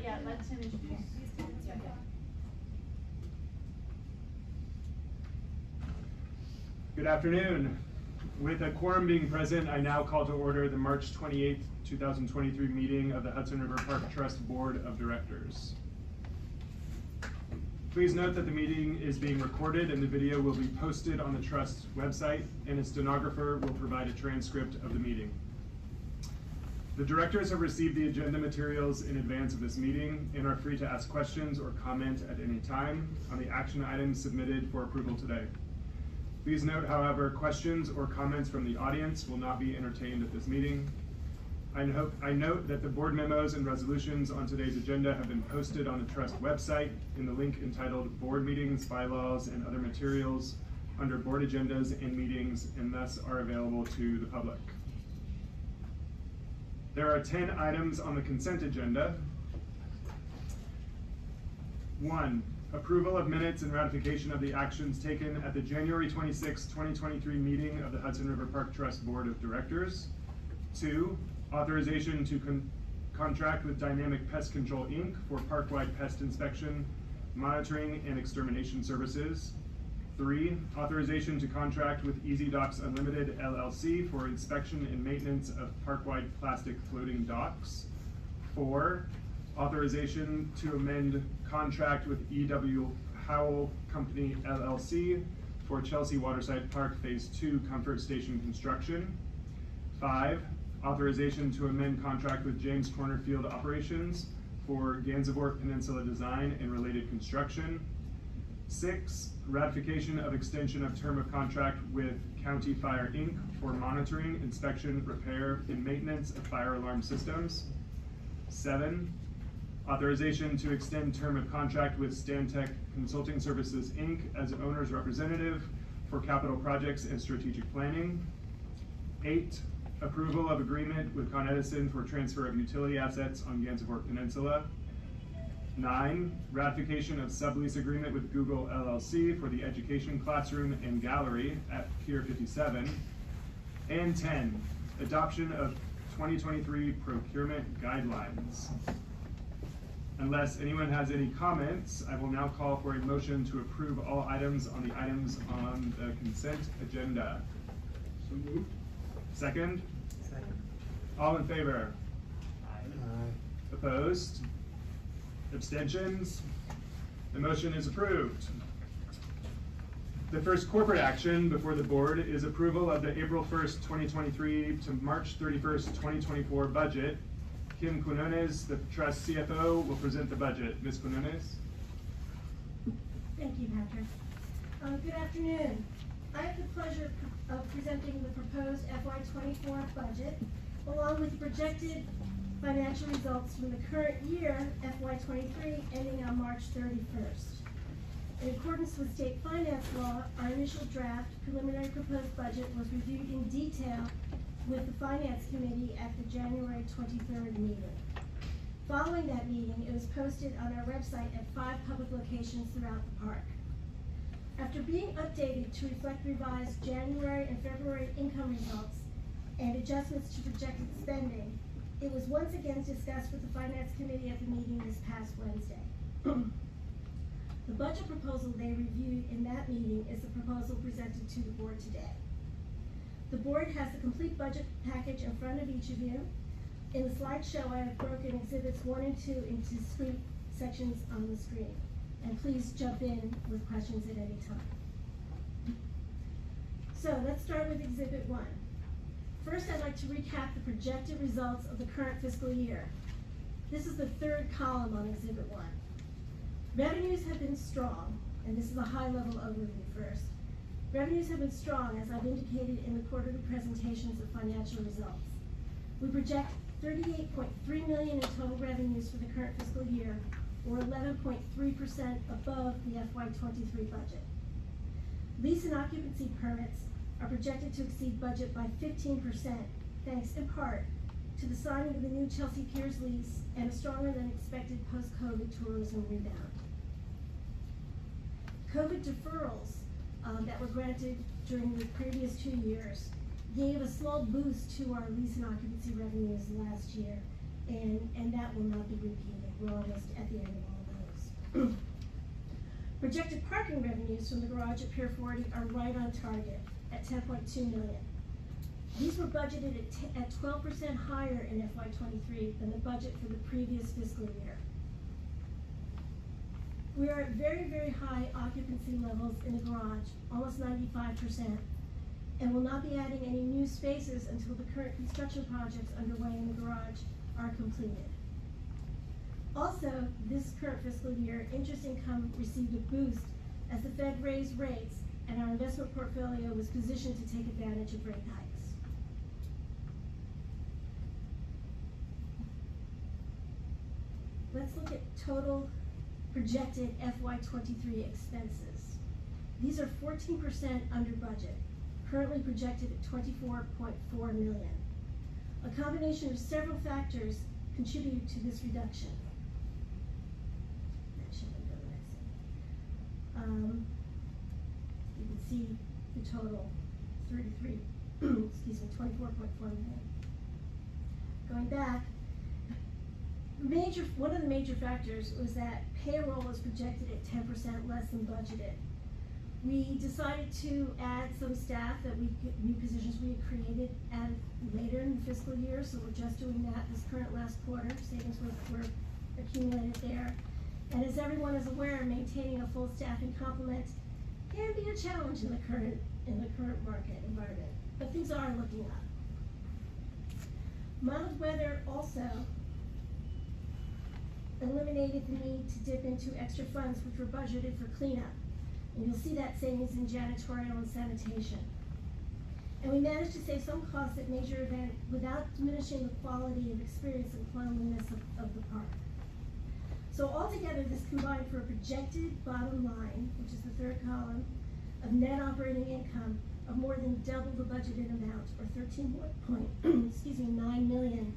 Yeah, let Tim introduce. Yeah. Good afternoon. With a quorum being present, I now call to order the March 28th, 2023 meeting of the Hudson River Park Trust Board of Directors. Please note that the meeting is being recorded and the video will be posted on the Trust's website, and a stenographer will provide a transcript of the meeting. The directors have received the agenda materials in advance of this meeting and are free to ask questions or comment at any time on the action items submitted for approval today. Please note, however, questions or comments from the audience will not be entertained at this meeting. I note that the board memos and resolutions on today's agenda have been posted on the Trust website in the link entitled Board Meetings, Bylaws, and Other Materials under Board Agendas and Meetings, and thus are available to the public. There are 10 items on the consent agenda. 1. Approval of minutes and ratification of the actions taken at the January 26, 2023 meeting of the Hudson River Park Trust Board of Directors. 2. Authorization to contract with Dynamic Pest Control, Inc. for park-wide pest inspection, monitoring, and extermination services. 3. Authorization to contract with Easy Docks Unlimited, LLC for inspection and maintenance of park-wide plastic floating docks. 4. Authorization to amend contract with E.W. Howell Company, LLC for Chelsea Waterside Park Phase 2 Comfort Station construction. 5. Authorization to amend contract with James Corner Field Operations for Gansevoort Peninsula design and related construction. 6. Ratification of extension of term of contract with County Fire, Inc. for monitoring, inspection, repair, and maintenance of fire alarm systems. 7. Authorization to extend term of contract with Stantec Consulting Services, Inc. as owner's representative for capital projects and strategic planning. 8. Approval of agreement with Con Edison for transfer of utility assets on Gansevoort Peninsula. 9. Ratification of sublease agreement with Google LLC for the education classroom and gallery at Pier 57. And 10. Adoption of 2023 procurement guidelines. Unless anyone has any comments, I will now call for a motion to approve all items on the consent agenda. So moved. Second? Second. All in favor? Aye. Opposed? Abstentions? The motion is approved. The first corporate action before the board is approval of the April 1st, 2023 to March 31st, 2024 budget. Kim Quinones, the Trust CFO, will present the budget. Ms. Quinones? Thank you, Patrick. Good afternoon. I have the pleasure of presenting the proposed FY24 budget, along with projected financial results from the current year, FY23, ending on March 31st. In accordance with state finance law, our initial draft preliminary proposed budget was reviewed in detail with the Finance Committee at the January 23rd meeting. Following that meeting, it was posted on our website at 5 public locations throughout the park. After being updated to reflect revised January and February income results and adjustments to projected spending, it was once again discussed with the Finance Committee at the meeting this past Wednesday. The budget proposal they reviewed in that meeting is the proposal presented to the board today. The board has the complete budget package in front of each of you. In the slideshow, I have broken exhibits 1 and 2 into discrete sections on the screen. And please jump in with questions at any time. So let's start with exhibit 1. First, I'd like to recap the projected results of the current fiscal year. This is the 3rd column on exhibit 1. Revenues have been strong, and this is a high-level overview first. Revenues have been strong, as I've indicated in the quarterly presentations of financial results. We project $38.3 million in total revenues for the current fiscal year, or 11.3% above the FY23 budget. Lease and occupancy permits are projected to exceed budget by 15%, thanks in part to the signing of the new Chelsea Piers lease and a stronger than expected post-COVID tourism rebound. COVID deferrals that were granted during the previous 2 years gave a small boost to our lease and occupancy revenues last year, and that will not be repeated. We're almost at the end of all those. Projected parking revenues from the garage at Pier 40 are right on target at $10.2 million. These were budgeted at 12% higher in FY23 than the budget for the previous fiscal year. We are at very, very high occupancy levels in the garage, almost 95%, and will not be adding any new spaces until the current construction projects underway in the garage are completed. Also, this current fiscal year, interest income received a boost as the Fed raised rates and our investment portfolio was positioned to take advantage of rate hikes. Let's look at total projected FY23 expenses. These are 14% under budget, currently projected at $24.4 million. A combination of several factors contributed to this reduction. Actually, go to the next one. You can see the total, 24.4 million. Going back, one of the major factors was that payroll was projected at 10% less than budgeted. We decided to add some staff new positions we had created later in the fiscal year, so we're just doing that this current last quarter. Savings were accumulated there. And as everyone is aware, maintaining a full staffing complement can be a challenge in the current market environment, but things are looking up. Mild weather also eliminated the need to dip into extra funds which were budgeted for cleanup. And you'll see that savings in janitorial and sanitation. And we managed to save some costs at major events without diminishing the quality of experience and cleanliness of the park. So altogether, this combined for a projected bottom line, which is the third column, of net operating income of more than double the budgeted amount, or $13.9 million,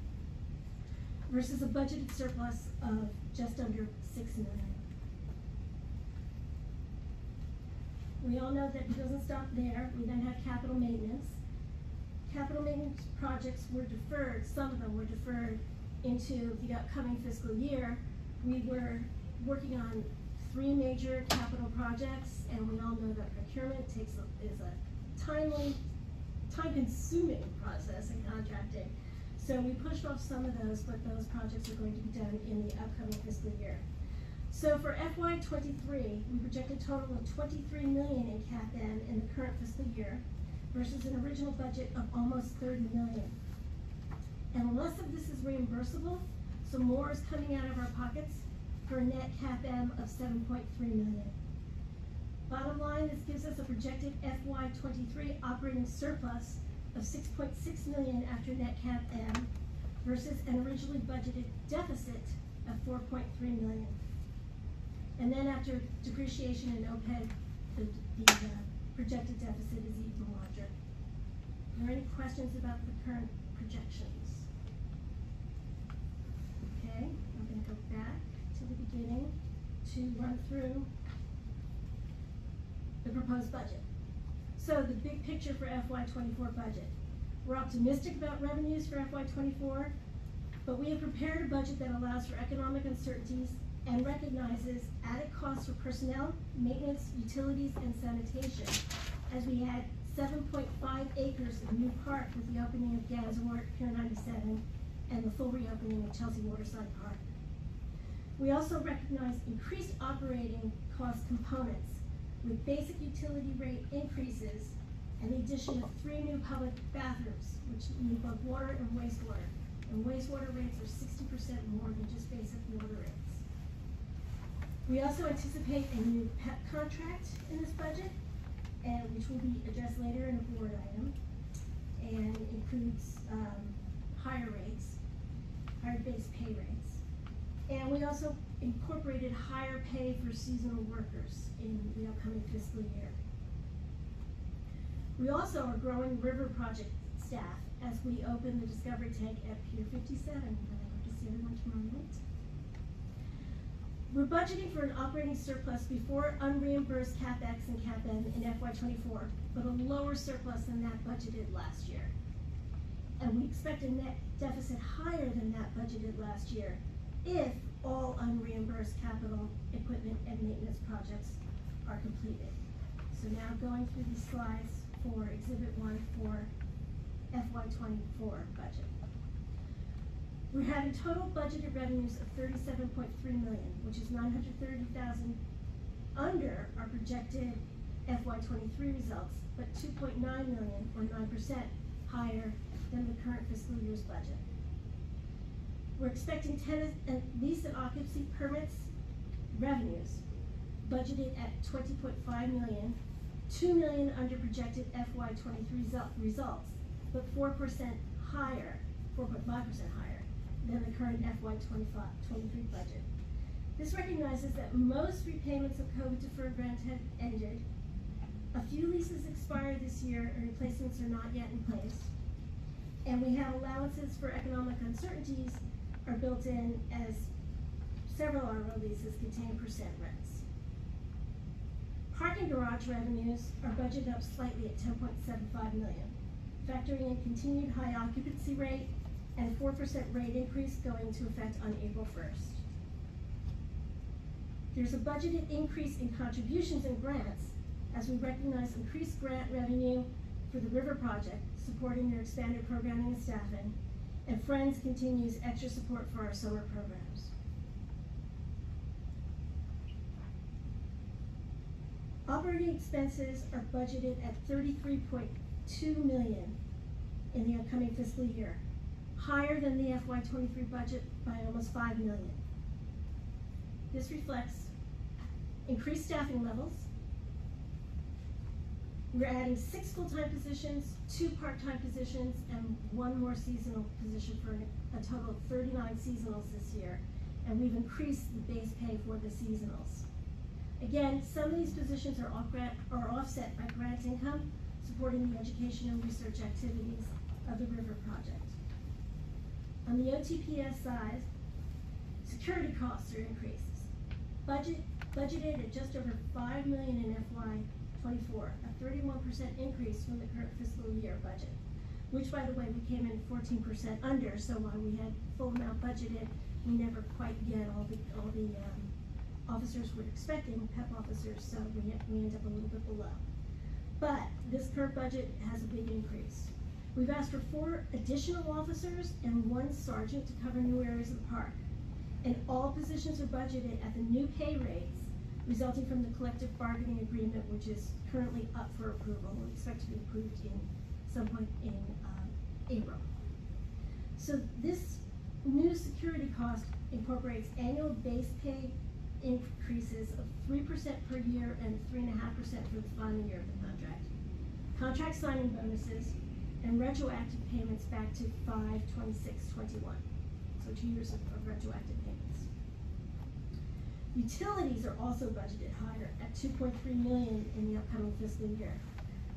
versus a budgeted surplus of just under $6 million. We all know that it doesn't stop there. We then have capital maintenance. Capital maintenance projects were deferred, some of them were deferred into the upcoming fiscal year. We were working on 3 major capital projects, and we all know that procurement is a time-consuming process in contracting. So we pushed off some of those, but those projects are going to be done in the upcoming fiscal year. So for FY23, we projected a total of $23 million in CAPM in the current fiscal year versus an original budget of almost $30 million. And less of this is reimbursable, so more is coming out of our pockets for a net CAPM of $7.3 million. Bottom line, this gives us a projected FY23 operating surplus of $6.6 million after net CAPM versus an originally budgeted deficit of $4.3 million. And then after depreciation and OPEB, the projected deficit is even larger. Are there any questions about the current projections? Okay, I'm going to go back to the beginning to run through the proposed budget. So the big picture for FY24 budget. We're optimistic about revenues for FY24, but we have prepared a budget that allows for economic uncertainties and recognizes added costs for personnel, maintenance, utilities, and sanitation, as we add 7.5 acres of new park with the opening of Gansevoort, Pier 97, and the full reopening of Chelsea Waterside Park. We also recognize increased operating cost components with basic utility rate increases and the addition of 3 new public bathrooms, which need both water and wastewater. And wastewater rates are 60% more than just basic water rates. We also anticipate a new PEP contract in this budget, which will be addressed later in a board item, and includes higher base pay rates. And we also incorporated higher pay for seasonal workers in the upcoming fiscal year. We also are growing river project staff as we open the Discovery Tank at Pier 57, and I hope to see everyone tomorrow night. We're budgeting for an operating surplus before unreimbursed CapEx and CapM in FY24, but a lower surplus than that budgeted last year. and we expect a net deficit higher than that budgeted last year if all unreimbursed capital equipment and maintenance projects are completed. So now going through these slides for Exhibit 1 for FY24 budget. We're having total budgeted revenues of $37.3 million, which is $930,000 under our projected FY23 results, but $2.9 million or 9% higher than the current fiscal year's budget. We're expecting tenant and lease and occupancy permits revenues budgeted at $20.5 million, $2 million under projected FY23 results, but 4% higher, 4.5% higher than the current FY23 budget. This recognizes that most repayments of COVID deferred rent have ended. A few leases expire this year and replacements are not yet in place. And we have allowances for economic uncertainties are built in, as several of our leases contain percent rents. Parking garage revenues are budgeted up slightly at $10.75 million, factoring in continued high occupancy rate and a 4% rate increase going into effect on April 1st. There's a budgeted increase in contributions and grants as we recognize increased grant revenue for the River Project, supporting their expanded programming and staffing, and Friends continues extra support for our summer programs. Operating expenses are budgeted at $33.2 million in the upcoming fiscal year, higher than the FY23 budget by almost $5 million. This reflects increased staffing levels. We're adding 6 full-time positions, 2 part-time positions, and 1 more seasonal position for a total of 39 seasonals this year. And we've increased the base pay for the seasonals. Again, some of these positions are offset by grant income, supporting the education and research activities of the River Project. On the OTPS side, security costs are increases. Budgeted at just over $5 million in FY24, a 31% increase from the current fiscal year budget, which, by the way, we came in 14% under. So while we had full amount budgeted, we never quite get all the officers we're expecting, PEP officers. So we end up a little bit below. But this current budget has a big increase. We've asked for 4 additional officers and 1 sergeant to cover new areas of the park. And all positions are budgeted at the new pay rates resulting from the collective bargaining agreement, which is currently up for approval. We expect to be approved in some point in April. So this new security cost incorporates annual base pay increases of 3% per year and 3.5% for the final year of the contract signing bonuses, and retroactive payments back to 5/26/21. So 2 years of retroactive payments. Utilities are also budgeted higher at $2.3 million in the upcoming fiscal year,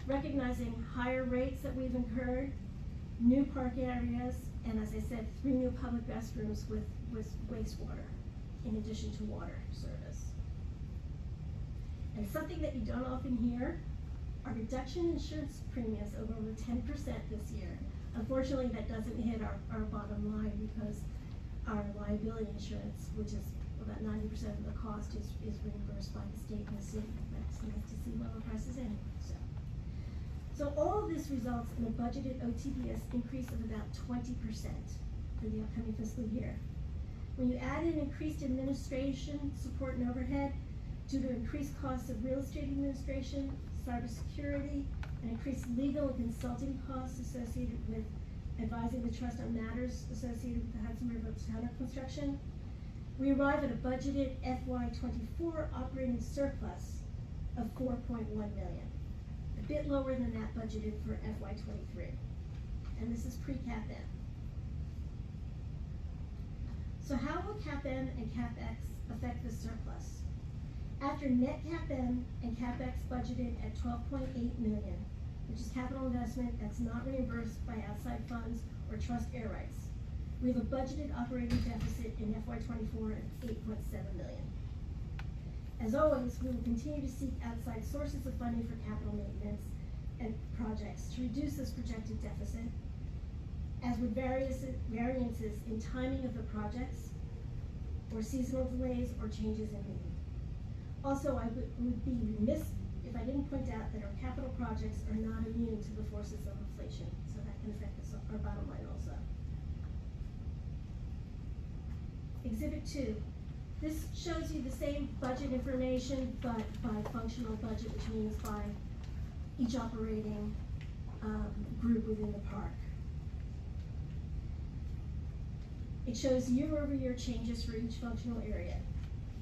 recognizing higher rates that we've incurred, new park areas, and as I said, 3 new public restrooms with wastewater in addition to water service. And something that you don't often hear are reduction in insurance premiums of over 10% this year. Unfortunately, that doesn't hit our bottom line because our liability insurance, which is about 90% of the cost, is reimbursed by the state and the city. That's nice to see lower prices anyway. So all of this results in a budgeted OTPS increase of about 20% for the upcoming fiscal year. When you add in increased administration, support, and overhead due to increased costs of real estate administration, cybersecurity, and increased legal and consulting costs associated with advising the trust on matters associated with the Hudson River Tunnel construction, we arrive at a budgeted FY24 operating surplus of $4.1 million, a bit lower than that budgeted for FY23. And this is pre-CAP-M. So how will CAP-M and CAP-X affect the surplus? After net CAP-M and CAP-X budgeted at $12.8 million, which is capital investment that's not reimbursed by outside funds or trust air rights, we have a budgeted operating deficit in FY24 of $8.7 million. As always, we will continue to seek outside sources of funding for capital maintenance and projects to reduce this projected deficit. as would variances in timing of the projects, or seasonal delays, or changes in need. Also, I would be remiss if I didn't point out that our capital projects are not immune to the forces of inflation, so that can affect our bottom line also. Exhibit 2. This shows you the same budget information, but by functional budget, which means by each operating group within the park. It shows year-over-year changes for each functional area.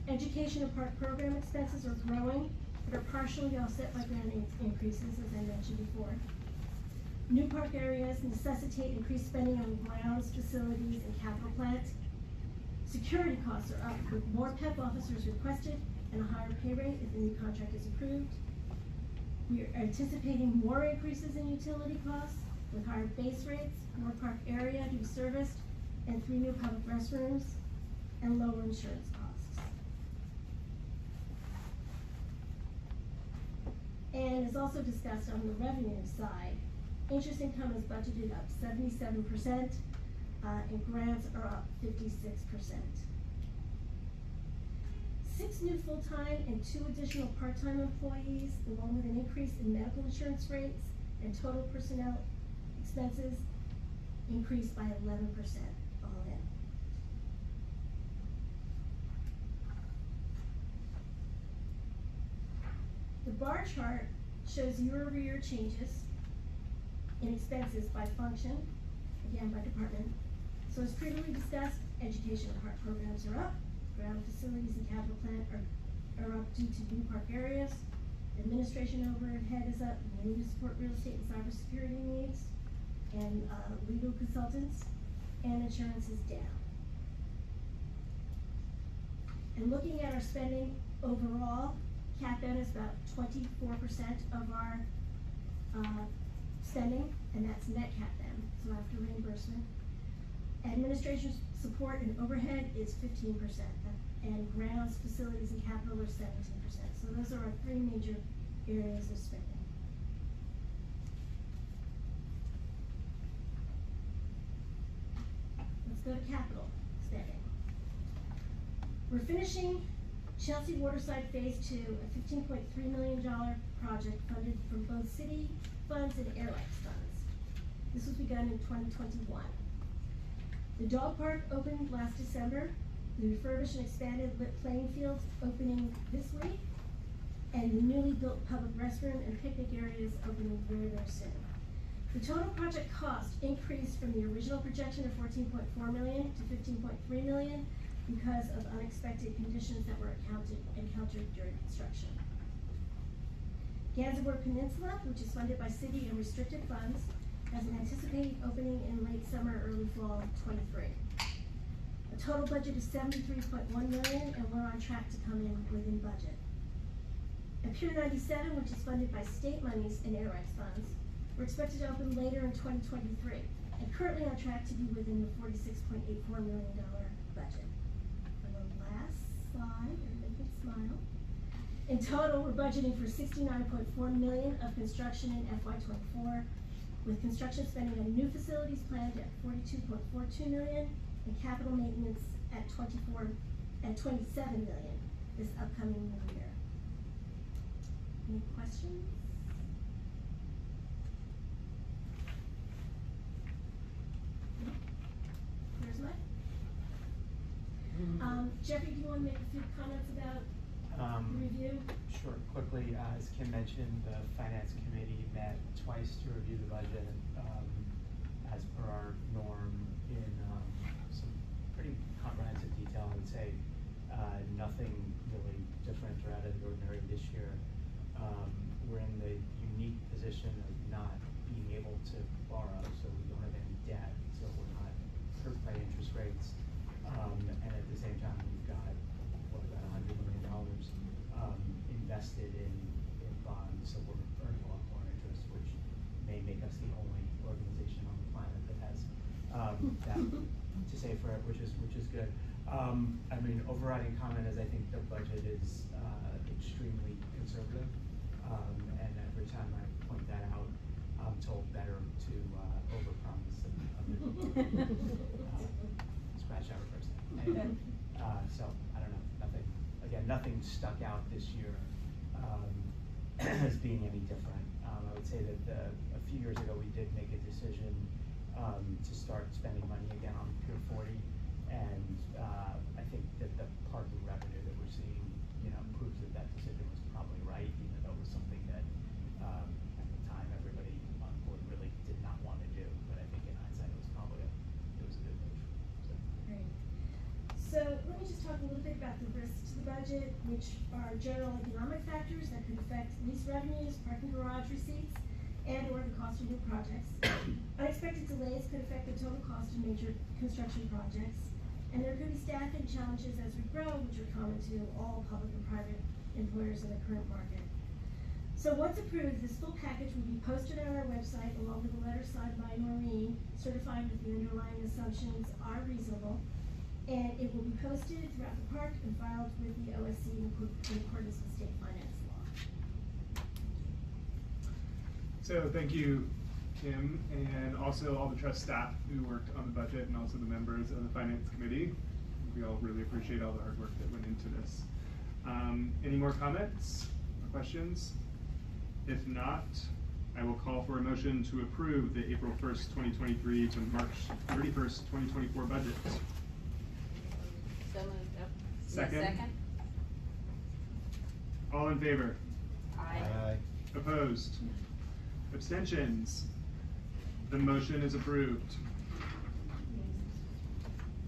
Education and park program expenses are growing, but are partially offset by grant increases, as I mentioned before. New park areas necessitate increased spending on grounds, facilities, and capital plant. Security costs are up with more PEP officers requested and a higher pay rate if the new contract is approved. We are anticipating more increases in utility costs with higher base rates, more park area to be serviced, and 3 new public restrooms, and lower insurance costs. And as also discussed on the revenue side, interest income is budgeted up 77%, and grants are up 56%. 6 new full-time and 2 additional part-time employees, along with an increase in medical insurance rates and total personnel expenses increased by 11% all in. The bar chart shows year-over-year changes in expenses by function, again by department. So as previously discussed, education and park programs are up, ground facilities and capital plant are up due to new park areas, administration overhead is up, mainly to support real estate and cybersecurity needs, and legal consultants, and insurance is down. And looking at our spending overall, CapN is about 24% of our spending, and that's net CapN, so after reimbursement. Administration support and overhead is 15%, and grounds, facilities, and capital are 17%. So those are our 3 major areas of spending. Let's go to capital spending. We're finishing Chelsea Waterside Phase 2, a $15.3 million project funded from both city funds and airlights funds. This was begun in 2021. The dog park opened last December. The refurbished and expanded lit playing fields opening this week, and the newly built public restroom and picnic areas opening very, very soon. The total project cost increased from the original projection of $14.4 million to $15.3 million because of unexpected conditions that were encountered during construction. Gansevoort Peninsula, which is funded by city and restricted funds, has an anticipated opening in late summer, early fall of 23. A total budget of $73.1 million, and we're on track to come in within budget. At Pier 97, which is funded by state monies and air rights funds, we're expected to open later in 2023, and currently on track to be within the $46.84 million budget. And the last slide, everybody can smile. In total, we're budgeting for $69.4 million of construction in FY24, with construction spending on new facilities planned at $42.42 million and capital maintenance at $27 million this upcoming new year. Any questions? No? There's mine. Jeffrey, do you want to make a few comments about the review? Sure. Quickly, as Kim mentioned, the Finance Committee met twice to review the budget, as per our norm, in some pretty comprehensive detail. I would say nothing really different or out of the ordinary this year. We're in the unique position of not being able to borrow, so we don't have any debt, so we're not hurt by interest rates. And at the same time, we've got about $100 million invested in bonds, so we're earning a lot more interest, which may make us the only organization on the planet that has that to say for it, which is good. I mean, overriding comment is I think the budget is extremely conservative, and every time I point that out, I'm told better to overpromise and underdeliver. Scratch that first thing. Anyway, so, I don't know, nothing stuck out this year, as being any different. I would say that, a few years ago, we did make a decision, to start spending money again on Pier 40, and, I think that the parking revenue that we're seeing, proves that that decision was probably right, even though it was something that, at the time, everybody on board really did not want to do, but I think in hindsight, it was probably it was a good move, so. Great. So let me just talk a little bit about the risks to the budget, which are general economic factors that could affect lease revenues, parking garage receipts, and or the cost of new projects. Unexpected delays could affect the total cost of major construction projects. And there could be staffing challenges as we grow, which are common to all public and private employers in the current market. So once approved, this full package will be posted on our website along with a letter signed by Noreen certifying that the underlying assumptions are reasonable. And it will be posted throughout the park and filed with the OSC in accordance with state finance law. So thank you, Kim, and also all the trust staff who worked on the budget and also the members of the finance committee. We all really appreciate all the hard work that went into this. Any more comments or questions? If not, I will call for a motion to approve the April 1st, 2023 to March 31st, 2024 budget. So moved. Oh, Second? All in favor? Aye. Opposed? Abstentions? The motion is approved.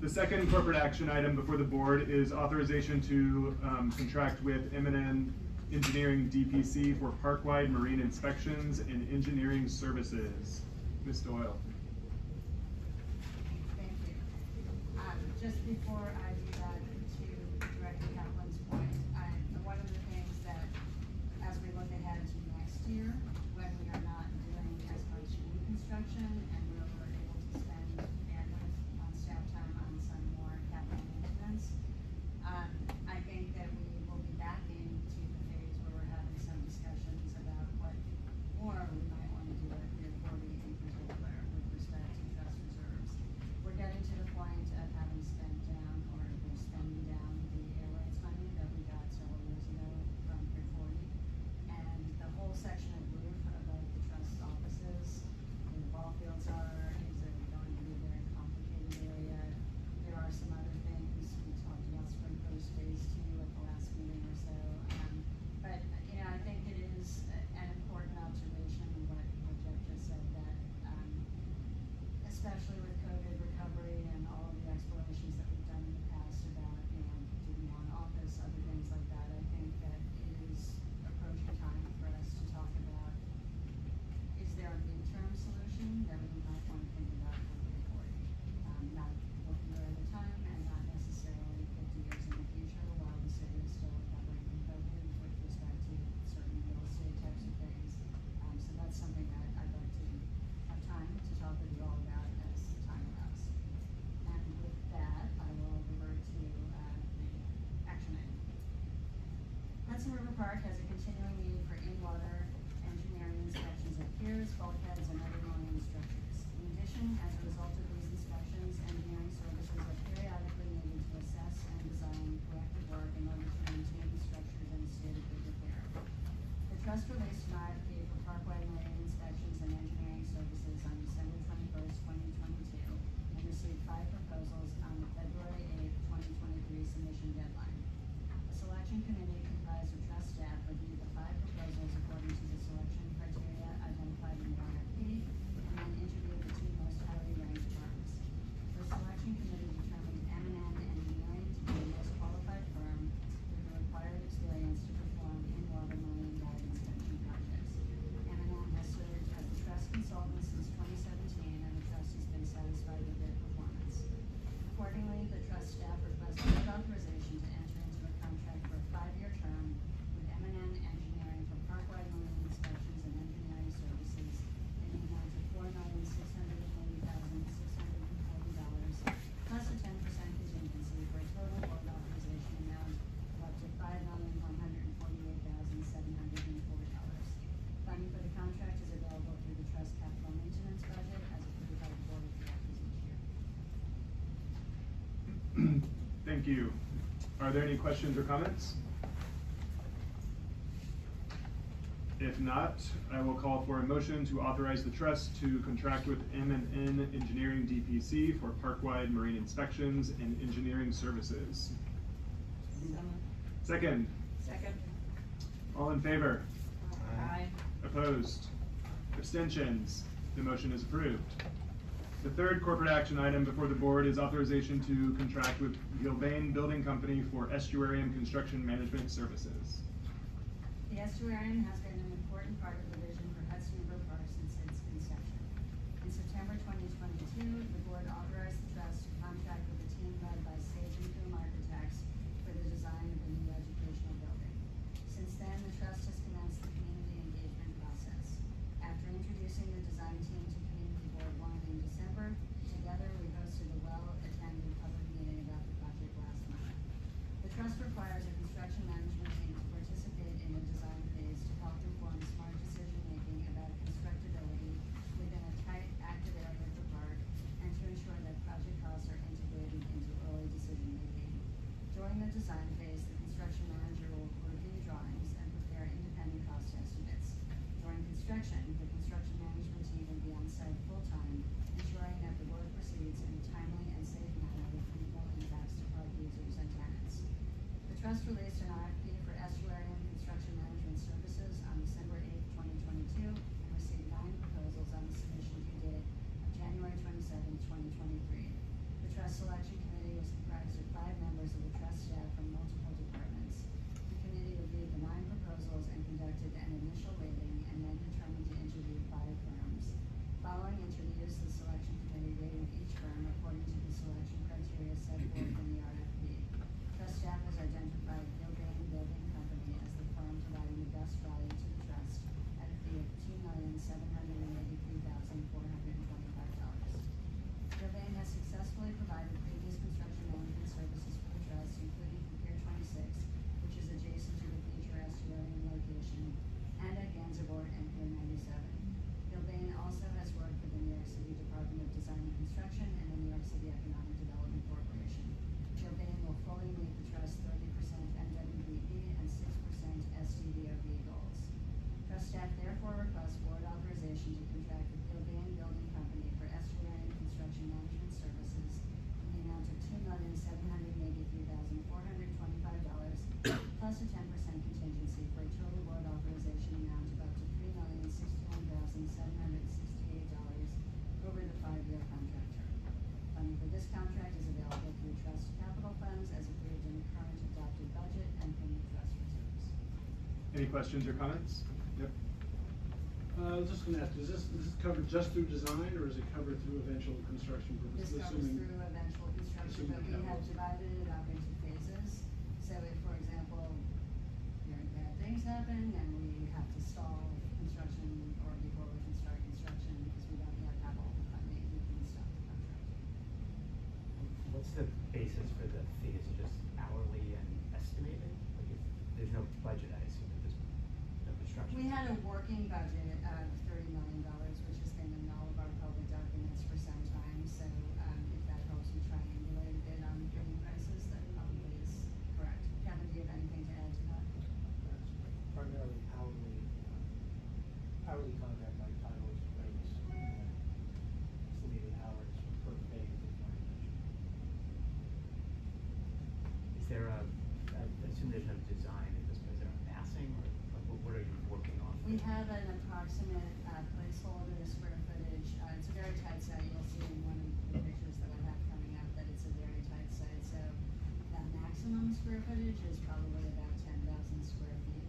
The second corporate action item before the board is authorization to contract with M&N Engineering DPC for park-wide marine inspections and engineering services. Ms. Doyle. Thank you. Just before I do that, to Director Kaplan's point, one of the things that, as we look ahead to next year, when we are not doing as much new construction and we're able to spend bandwidth on staff time on some more capital maintenance, I think that we will be back into the phase where we're having some discussions about what more we might want to do at Pier 40 in particular with respect to trust reserves. We're getting to the point of having spent down, or we're spending down the airways money that we got several years ago from Pier 40. And the whole section of roof above the trust offices, where the ball fields are, is going to be a very complicated area. There are some other things, we talked about spring coast phase 2 at the last meeting or so. But, I think it is an important observation, what Jeff just said, that especially with COVID recovery and all of the explorations that we've done in the past about, do we want office, other things like that, I think that it is approaching time for us to talk about, is there an interim solution that we might want to think about for Pier 40? Not 1 year at a time and not necessarily 50 years in the future while the city is still recovering from COVID with respect to certain real estate types of things. So that's something that I'd like to have time to talk with you all about as time allows. And with that, I will revert to the action item. Hudson River Park has a continuing need for in-water engineering inspections of piers, bulkheads, and other marine structures. In addition, as a result of these inspections, engineering services are periodically needed to assess and design corrective work in order to maintain the structures in a state of good repair. The trust released an RFP for parkway marine inspections and engineering services on December 21st, 2022, and received 5 proposals on the February 8th, 2023 submission deadline. A selection committee comprised of trust staff reviewed the 5 proposals according to the selection criteria identified in the RFP, and then interviewed the 2 most highly ranked firms. The selection committee determined M&N Engineering to be the most qualified firm with the required experience to perform in-water marine dive inspection projects. Thank you. Are there any questions or comments? If not, I will call for a motion to authorize the trust to contract with M&N Engineering DPC for park-wide marine inspections and engineering services. So moved. Second, Second. all in favor? Aye. Opposed? Abstentions? The motion is approved. The third corporate action item before the board is authorization to contract with Gilbane Building Company for estuarium construction management services. The estuarium has been an important part of the vision for Hudson River Park since its inception. In September 2022, the board authorized the trust to contract with a team led by Sage and Coombe Architects for the design of the new educational building. Since then, the trust has commenced the community engagement process. After introducing the design team to Community Board 1 in December, together we hosted a well-attended public meeting about the project last month. The trust requires a construction management team to participate in the design phase to help inform smart decision-making about constructability within a tight, active area of the park and to ensure that project costs are integrated into early decision-making. During the design phase, the construction manager will review drawings and prepare independent cost estimates. During construction, the construction management team will be on site full-time, ensuring that the work proceeds in a timely and safe manner with minimal impacts to park users and tenants. The trust released an RFP for estuarium construction management services on December 8th, 2022, and received 9 proposals on the submission due date of January 27th, 2023. The trust selection committee was comprised of 5 members of the trust staff from multiple departments. The committee reviewed the 9 proposals and conducted an initial rating and then determined to interview 5 firms. Following interviews, the selection committee rated each firm according to the selection criteria set forth in the RFP. Trust staff has identified Gilbane Building Company as the firm providing the best value to the trust at a fee of $2,783,425. Gilbane has successfully provided previous construction management services for the trust, including for Pier 26, which is adjacent to the future estuarium location, and at Gansevoort and Pier 97. Gilbane also has worked with the New York City Department of Design and Construction and the New York City Economic Development Corporation. Gilbane will fully meet the trust's 30% MWBE and 6% SDVOB goals. Trust staff therefore requests board authorization to contract with Gilbane Building Company for estuarium construction management services in the amount of $2,783,425 plus a 10% contingency for a total board authorization amount of up to $3,061,768 over the 5-year contract term. Funding for this contract is available through trust capital funds as approved in the current adopted budget and from the trust reserves. Any questions or comments? Yep. I was just gonna ask, is this covered just through design, or is it covered through eventual construction This purposes? covers through eventual construction, but we assuming have capital. divided it up into phases. So if, for example, very bad things happen and we have to stall construction or before we can start construction because we don't yet have all the funding, we can stop the contract. What's the basis for the fee? Is it just hourly and estimated? Like if there's no budget, I assume that there's no construction. We had a working budget of $30 million, which has been in all of our public documents for some time. So if that helps you triangulate a bit on getting prices, that probably is correct. Kevin, do you have anything to add to that? That's primarily hourly contract like titles, rates, estimated hours per phase is my intention. Is there I assume there's no design at this point. Is there a massing or like what are you working on? We have an approximate placeholder square footage. It's a very tight site. You'll see in one of the pictures that I have coming up that it's a very tight site. So the maximum square footage is probably about 10,000 square feet.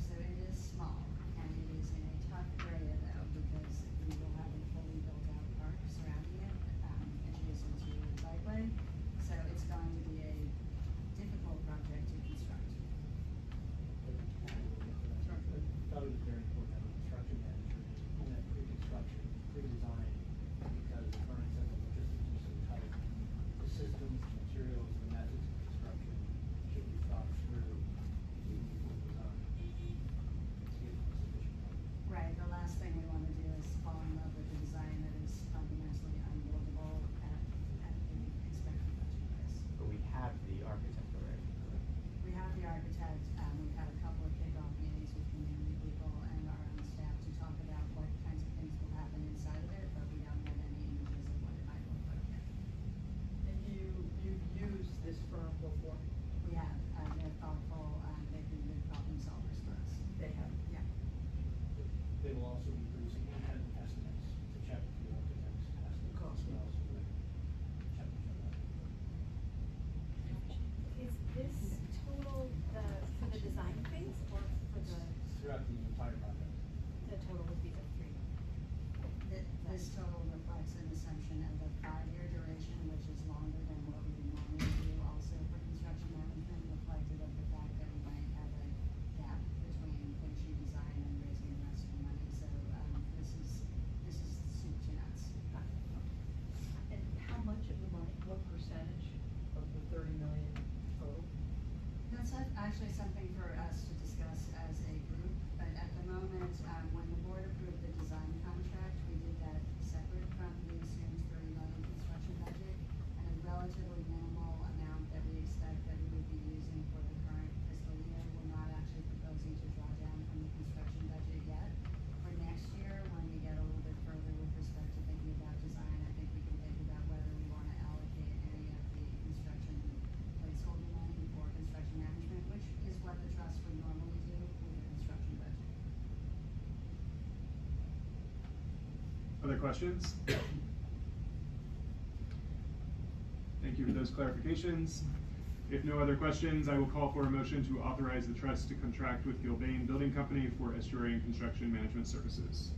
So it is small, and it is in a tough area though because we will have a fully built out park surrounding it, adjacent to the bikeway. So it's going to be a difficult project to construct. I thought it was very important to have a construction manager in that pre-construction, pre-design, because the current set of logistics are so tight. The systems, the materials, the methods of construction should be thought through Other questions? Thank you for those clarifications. If no other questions, I will call for a motion to authorize the trust to contract with Gilbane Building Company for estuary and construction management services.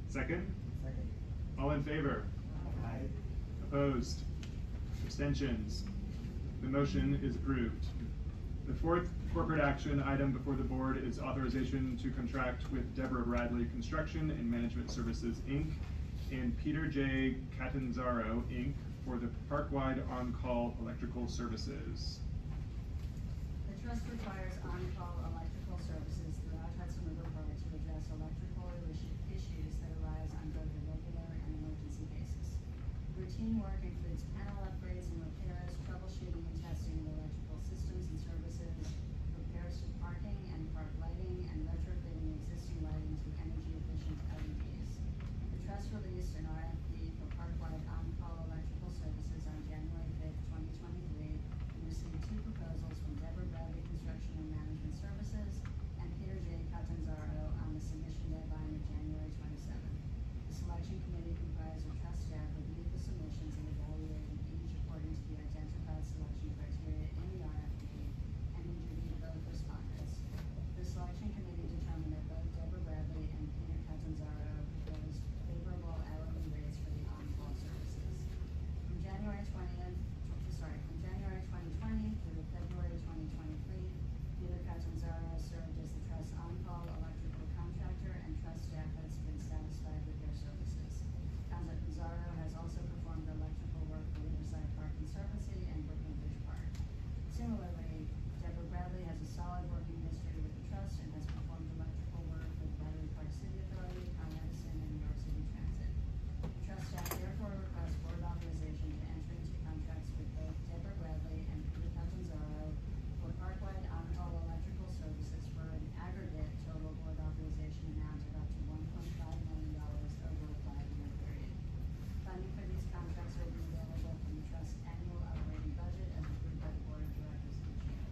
Second? Second. All in favor? Aye. Opposed? Abstentions? The motion is approved. The fourth corporate action item before the board is authorization to contract with Deborah Bradley Construction and Management Services, Inc. and Peter J. Catanzaro, Inc. for the park-wide on-call electrical services. The trust requires on-call electrical services throughout Hudson River Park to address electrical issues that arise on both a regular and emergency basis. Routine work includes panel upgrades and repairs, troubleshooting and testing of electrical systems and services, repairs to parking and park lighting, and retrofitting existing lighting to energy-efficient LEDs. The trust released an RFP for park-wide on-call electrical services on January 5th, 2023, and received 2 proposals from Deborah Bradley Construction and Management Services and Peter J. Catanzaro on the submission deadline of January 27th. The selection committee comprised of trust staff reviewed the submissions and evaluated each according to the identified selection criteria in the RFP and interviewed both respondents. The selection committee determined that both Deborah Bradley and Peter Catanzaro proposed favorable hourly rates for the on-call services. From January 2020 through February 2023, Peter Catanzaro served as the trust's on-call electrical contractor, and trust staff has been satisfied with their services. Catanzaro has also performed electrical work for Riverside Park Conservancy and Brooklyn Bridge Park. Similarly, Deborah Bradley has a solid working history with the trust and has performed electrical work with Battery Park City Authority, Con Edison, and New York City Transit. The trust staff therefore requests board authorization to enter into contracts with both Deborah Bradley and Peter Catanzaro for park-wide on-call electrical services for an aggregate total board authorization amount of up to $1.5 million over a 5-year period. Funding for these contracts will be available from the trust's annual operating budget as approved by the board of directors each year.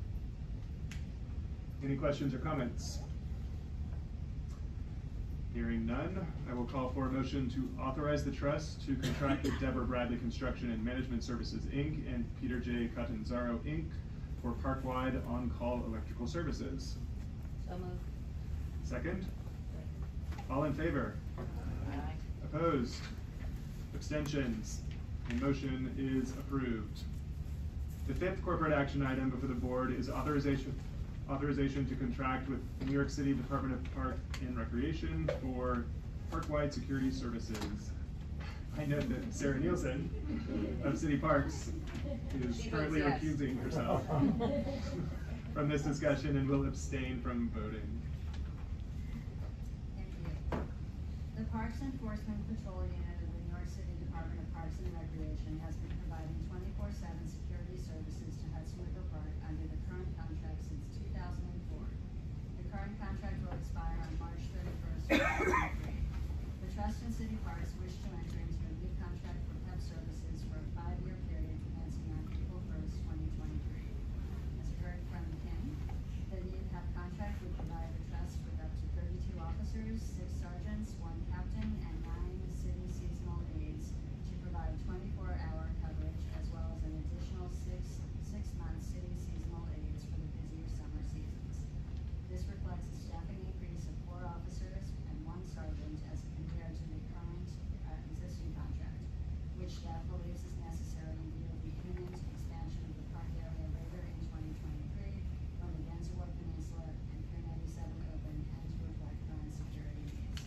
Any questions or comments? Hearing none, I will call for a motion to authorize the trust to contract with Deborah Bradley Construction and Management Services, Inc. and Peter J. Catanzaro, Inc. for park-wide on-call electrical services. So moved. Second? All in favor? Aye. Opposed? Abstentions? The motion is approved. The fifth corporate action item before the board is authorization to contract with the New York City Department of Park and Recreation for park-wide security services. I note that Sarah Nielsen of City Parks is She currently votes yes. recusing herself from this discussion and will abstain from voting. Thank you. The Parks Enforcement Patrol Unit of the New York City Department of Parks and Recreation has been providing 24/7 security services to Hudson River Park under the current contract since 2004. The current contract will expire on March 31st, 2023. The Trust and City Parks wish to enter into a new contract for PEP services for a 5-year period commencing on April 1st, 2023. As you heard from Kim, the new PEP contract would provide the Trust with up to 32 officers, 6 sergeants, 1 captain, and 9 city seasonal aides to provide 24-hour coverage, as well as an additional 6-month city seasonal aides for the busier summer seasons. This reflects a staffing increase of 4 officers and 1 sergeant as compared to the current existing contract, which staff believes is necessary in view of the imminent expansion of the park area later in 2023 when the Gansevoort Peninsula and Pier 97 open and to reflect current security needs.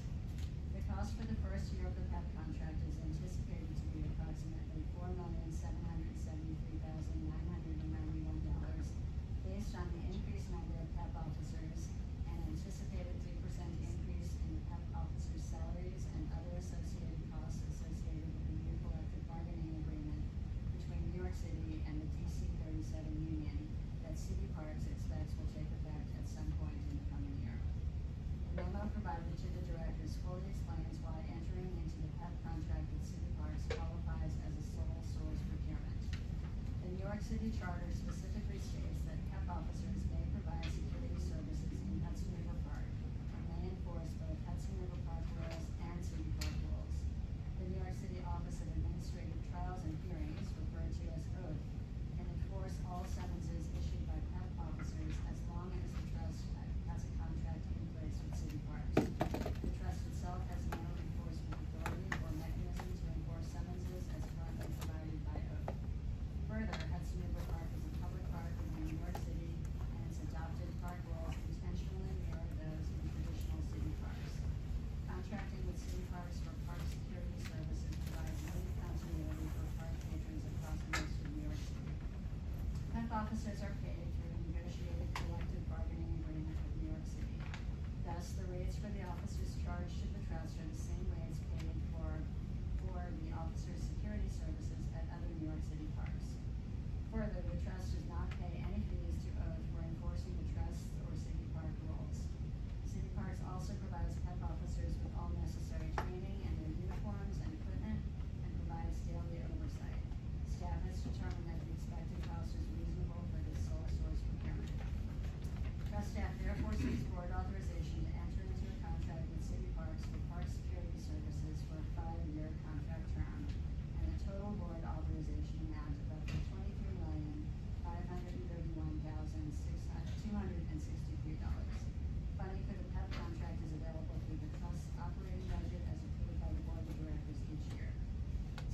The cost for the first year of the PEP contract is anticipated to be approximately $4,773,991 based on the increased number of PEP officers and anticipated 3% increase in the PEP officers' salaries and other associated costs associated with the new collective bargaining agreement between New York City and the DC 37 union that City Parks expects will take effect at some point in the coming year. The memo provided to the directors fully explains why entering into the PEP contract with City Parks qualifies as a sole source procurement. The New York City Charter specifically states that PEP officers may provide security services in Hudson River Park and may enforce both Hudson River Park rules and City Park rules.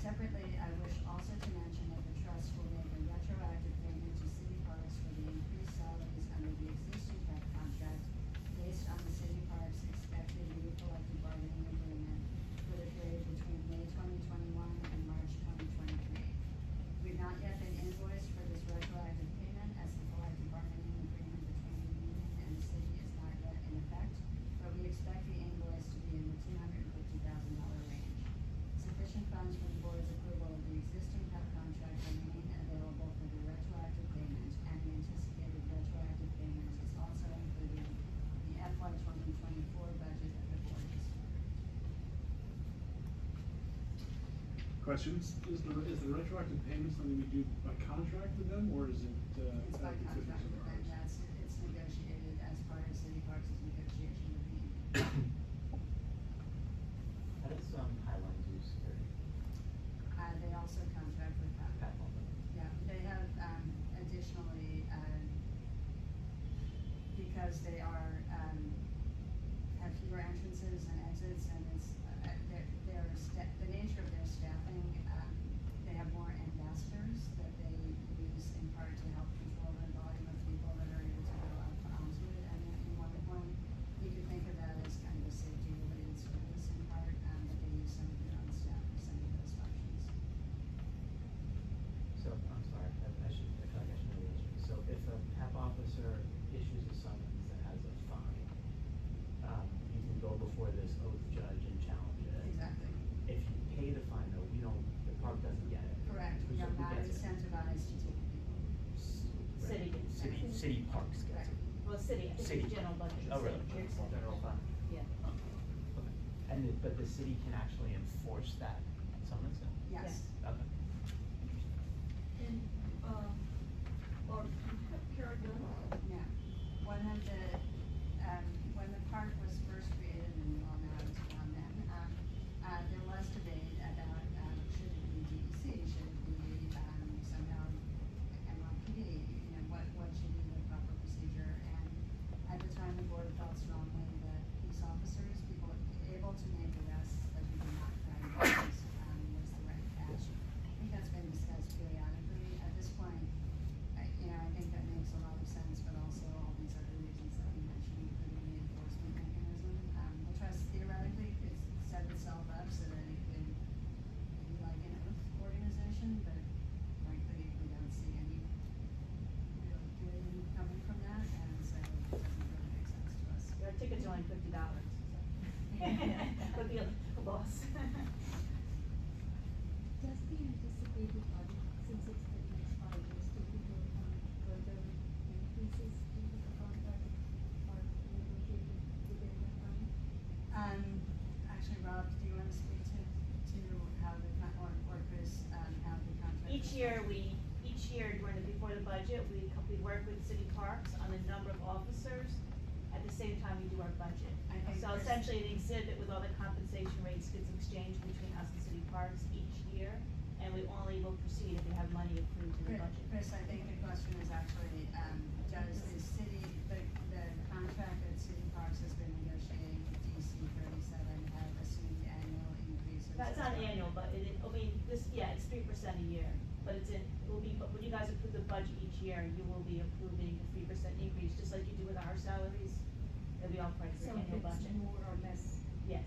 Separately, I wish also to mention that the trust will make a retroactive payment to city parks for the increased salaries under the existing PEP contract based on the city parks' expected new collective bargaining agreement for the period between May 2021 and March 2023. We've not yet been invoiced for this retroactive payment as the collective bargaining agreement between the union and the city is not yet in effect, but we expect the invoice to be in the $250,000 range. Sufficient funds from the board's approval of the existing PEP contract remain available for the retroactive payment, and the anticipated retroactive payment is also included in the FY 2024 budget that the board has approved. Questions? Is the retroactive payment something we do by contract with them, or is it? It's by at the contract difference of with them, ours? yes, it's negotiated as part of City Parks' negotiation with the union. How does, Highline do security? They also contract with Pat PEP. Mullen. Yeah, they have, additionally, because they are, have fewer entrances and exits, and it's, the nature of their staffing, they have more ambassadors that they use in part to help control the volume of people that are able to go up onto it. And in one point, you could think of that as kind of a safety-related service in part, but they use some of their own staff for some of those functions. So, I'm sorry, I feel like I should know the answer. So if a PEP officer issues a summons that has a fine, you can go before this oath judge and challenge it. Exactly. If you pay the fine though, we don't, the park doesn't get it. Correct, we So are who not gets it? incentivized to take people. City gets it. City parks gets Correct. it. Well, city, I think City. the general budget. is Oh, really? city. General fund. Yeah. Okay. And but the city can actually enforce that summons then? Yes. Okay. And, or Paragon, Yeah. One of the, when the park was first created, and you all know I was around then, there was debate about, should it be DEC, should it be, somehow NYPD, you know, what should be the proper procedure? And at the time, the board felt strongly that police officers, people able to make arrests that we do not crime was the right path. I think that's been discussed periodically. At this point, I think that makes a lot of sense, but also all these other reasons that we mentioned, including the enforcement mechanism. The trust theoretically could set itself up so that it could be like an oath organization, but frankly, we don't see any real good coming from that, and so it doesn't really make sense to us. Our tickets are only $50, so. Would be a loss. does the anticipated budget, since it's the next 5 years, do we go on further increases in the contract are negotiated within that time? Actually, Rob, do you want to speak to how the, or Chris, how the contract? Each year before the budget, we work with city parks on the number of officers. At the same time, we do our budget. I think So Chris- essentially, an exhibit with all the compensation rates gets exchanged between us and city parks each year, and we only will proceed if we have money approved in the budget. Chris, I think the question is actually, does the city, the contract that City Parks has been negotiating with DC 37 have assumed annual increases? That's not annual, but it's 3% a year, but it will be, but when you guys approve the budget each year, you will be approving a 3% increase, just like you do with our salaries. It'll be all part of So your if annual it's budget. more or less. Yes,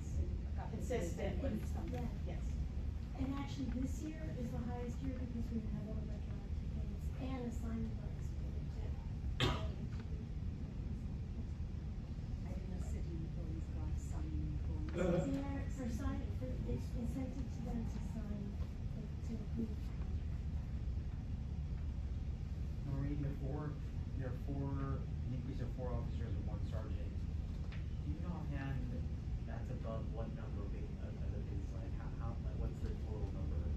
consistent with, Yeah. yes. And actually, this year is the highest year because we have all the retroactive payments and assignment rights for it too. I think the city always got some It's incentive to them to sign, to approve. Maureen, there are an increase of 4 officers and 1 sergeant. Do you know offhand that's above what number of the baseline? How, like, what's the total number of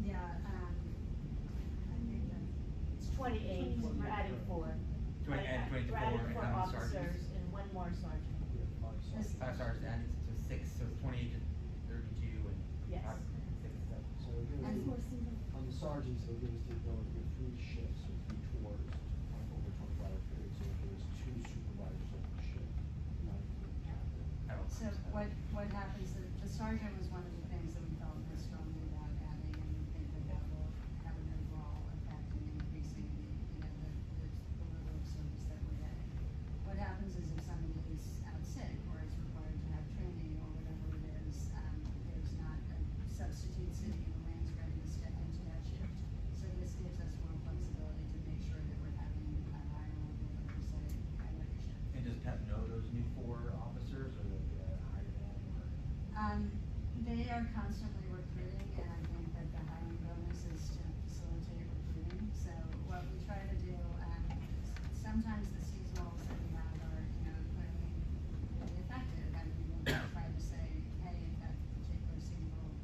Yeah, I think that's. It's 28, we're adding 4. We're adding We're adding 4 4 and how many officers sergeants? and 1 more sergeant. We have 5 This- sergeants. 5 sergeants and so 6, so it's 28 to 32 and Yes. 5, 6, 7. So it gives That's you- more simple. on the sergeants, it'll give us the ability to 3 shifts or 3 tours on over 24-hour period, so if there was 2 supervisors on the shift, not including captain. I don't So know. what what happens, the sergeant was one of the things that we felt most strongly about adding, and we think that that will have an overall effect in increasing the level of service that we're getting. What happens is if somebody is out sick or is required to have training or whatever it is, there's not a substitute sitting in the wings ready to step into that shift. So this gives us more flexibility to make sure that we're having a higher level of oversight at every shift. And does Pat know those new 4 officers, or did they hire them, or? They are constantly recruiting, and I think that the hiring bonus is to facilitate recruiting. So what we try to do, sometimes the seasonals that we have are, clearly really effective, and we will try to say, hey, if that particular seasonal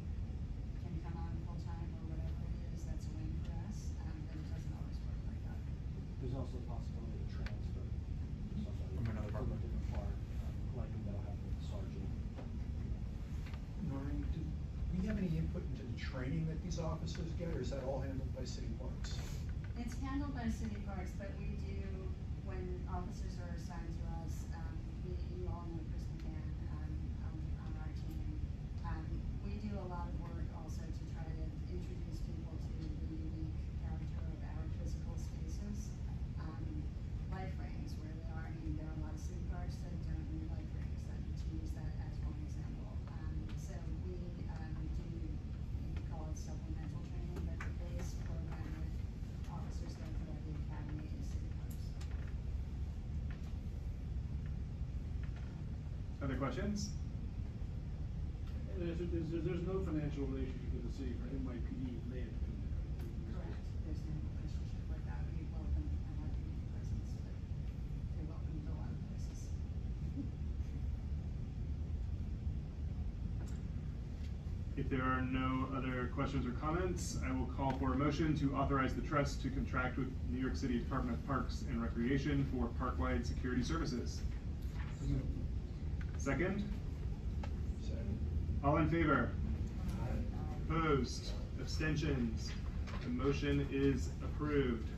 can come on full-time or whatever it is, that's a win for us, but it doesn't always work like that. There's also the possibility of transfer. From another From a department. different part, like that'll happen with sergeant. Noreen, do we have any input into the training that these officers get, or is that all handled by city parks? It's handled by city parks, but we do, when officers are assigned to us, you all know Chris McCann, on our team. We do a lot of work also to try to introduce people to the unique character of our physical spaces. Life rings, where they are, there are a lot of city parks that don't need life rings, to use that as one example. So we do, you could call it supplemental training, but the base program that officers go through at the academy is city parks. Other questions? And there's no financial relationship with the city for NYPD land. Correct. There's no relationship like that. We welcome NYPD presence, but they're welcome to a lot of places. If there are no other questions or comments, I will call for a motion to authorize the trust to contract with New York City Department of Parks and Recreation for park-wide security services. Second? Second. All in favor? Opposed? Abstentions? The motion is approved.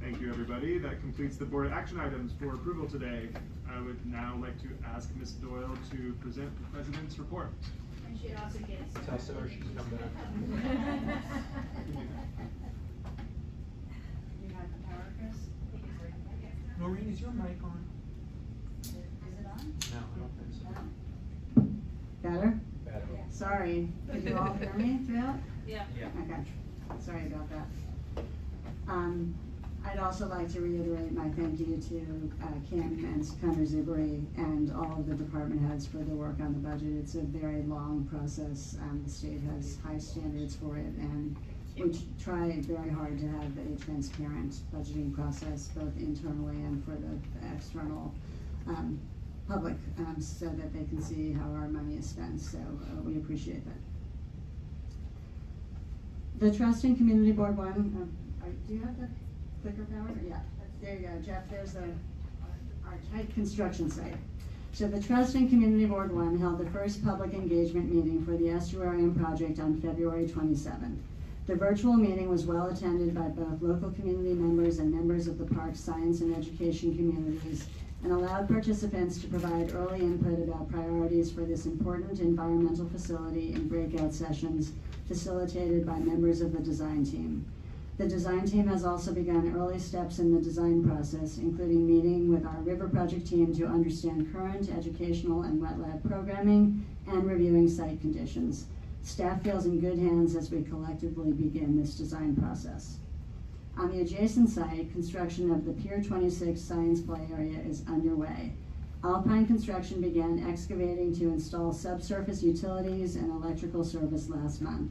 Thank you, everybody. That completes the board action items for approval today. I would now like to ask Ms. Doyle to present the president's report. And she'd also get us. Tell Sarah she can come back. You have the power, Chris? Noreen, is your mic on? Is it on? No, I don't think so. No? Better? Better. Sorry, could you all hear me throughout? Yeah. Yeah. Okay, sorry about that. I'd also like to reiterate my thank you to Kim and Connor Zibri and all of the department heads for their work on the budget. It's a very long process. The state has high standards for it, and we try very hard to have a transparent budgeting process, both internally and for the external public, so that they can see how our money is spent. So we appreciate that. The Trust and Community Board one, do you have the clicker power? Yeah, there you go, Jeff. There's our tight construction site. So the Trust and Community Board 1 held the first public engagement meeting for the estuarium project on February 27th. The virtual meeting was well attended by both local community members and members of the park's science and education communities, and allowed participants to provide early input about priorities for this important environmental facility in breakout sessions facilitated by members of the design team. The design team has also begun early steps in the design process, including meeting with our river project team to understand current educational and wet lab programming and reviewing site conditions. Staff feels in good hands as we collectively begin this design process. On the adjacent site, construction of the Pier 26 Science Play area is underway. Alpine Construction began excavating to install subsurface utilities and electrical service last month.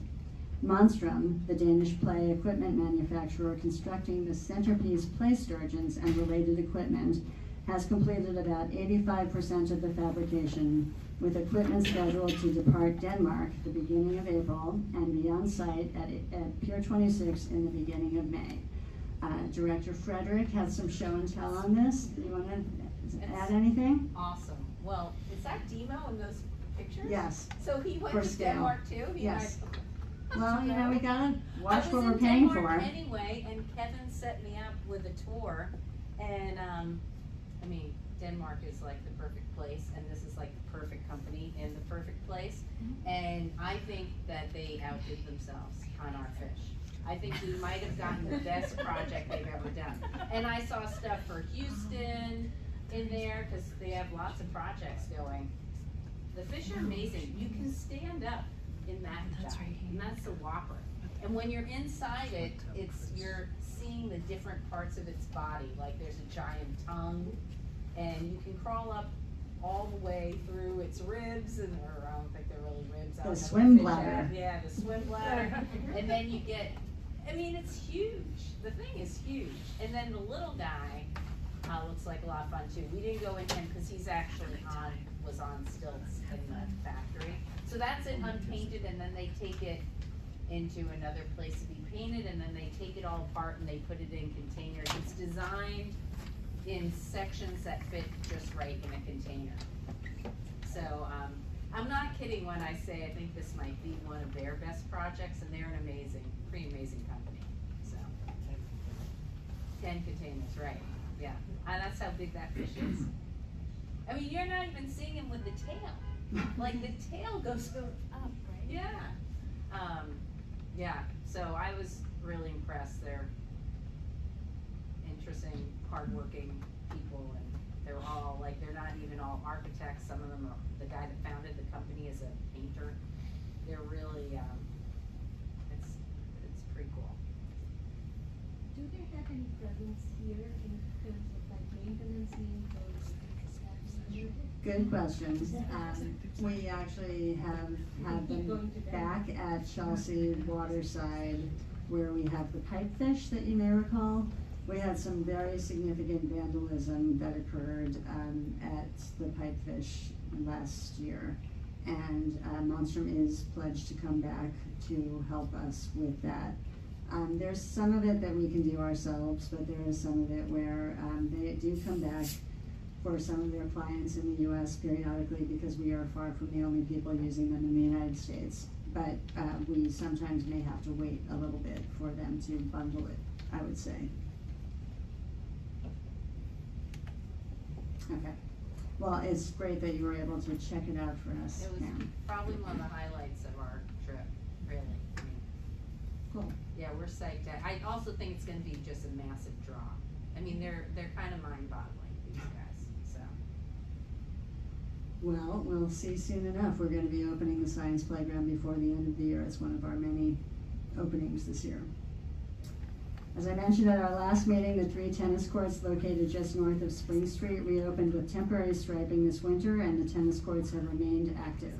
Monstrum, the Danish play equipment manufacturer constructing the centerpiece play sturgeons and related equipment, has completed about 85% of the fabrication, with equipment scheduled to depart Denmark the beginning of April and be on site at Pier 26 in the beginning of May. Director Frederick has some show and tell on this. Do you want to add anything? Awesome. Well, is that Demo in those pictures? Yes. So he went For to scale. Denmark too? Yes. And Well, you know, we gotta watch I what was we're in paying Denmark for. anyway, and Kevin set me up with a tour, and I mean, Denmark is like the perfect place, and this is like the perfect company in the perfect place. And I think that they outdid themselves on our fish. I think we might have gotten the best project they've ever done. And I saw stuff for Houston in there, because they have lots of projects going. The fish are amazing. You can stand up in that guy, and that's the whopper. And when you're inside it, you're seeing the different parts of its body. Like there's a giant tongue, and you can crawl up all the way through its ribs, or I don't think they're really ribs. I don't know The what swim fish bladder. have. Yeah, the swim bladder. And then you get, I mean, it's huge. The thing is huge. And then the little guy looks like a lot of fun too. We didn't go in him because he's actually was on stilts in the factory. So that's it unpainted, and then they take it into another place to be painted, and then they take it all apart and they put it in containers. It's designed in sections that fit just right in a container. So I'm not kidding when I say I think this might be one of their best projects, and they're an amazing, pretty amazing company. So 10 containers, right? Yeah, and that's how big that fish is. I mean, you're not even seeing him with the tail. Like the tail goes up, right? Yeah. Yeah, so I was really impressed. They're interesting, hardworking people, and they're all, like, they're not even all architects. Some of them are, the guy that founded the company is a painter. They're really, it's pretty cool. Do they have any presence here in terms of like maintenance needs or? Good questions. We actually have had them back at Chelsea Waterside, where we have the pipefish that you may recall. We had some very significant vandalism that occurred at the pipefish last year, and Monstrum is pledged to come back to help us with that. There's some of it that we can do ourselves, but there is some of it where they do come back for some of their clients in the U.S. periodically, because we are far from the only people using them in the United States. But we sometimes may have to wait a little bit for them to bundle it, I would say. Okay. Well, it's great that you were able to check it out for us. It was probably one of the highlights of our trip, really. I mean, Cool. yeah, we're psyched out. I also think it's gonna be just a massive draw. I mean, they're kind of mind-boggling, these guys, so. Well, we'll see soon enough. We're going to be opening the science playground before the end of the year. It's one of our many openings this year. As I mentioned at our last meeting, the 3 tennis courts located just north of Spring Street reopened with temporary striping this winter, and the tennis courts have remained active.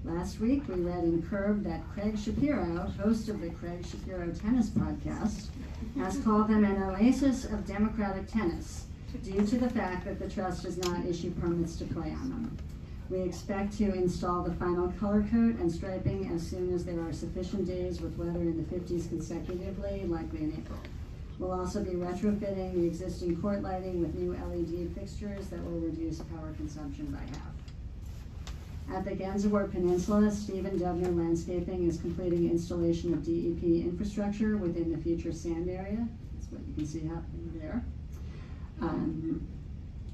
Last week, we read in Curb that Craig Shapiro, host of the Craig Shapiro Tennis Podcast, has called them an oasis of democratic tennis, due to the fact that the trust does not issue permits to play on them. We expect to install the final color coat and striping as soon as there are sufficient days with weather in the 50s consecutively, likely in April. We'll also be retrofitting the existing court lighting with new LED fixtures that will reduce power consumption by half. At the Gansevoort Peninsula, Stephen Dubner Landscaping is completing installation of DEP infrastructure within the future sand area. That's what you can see happening there.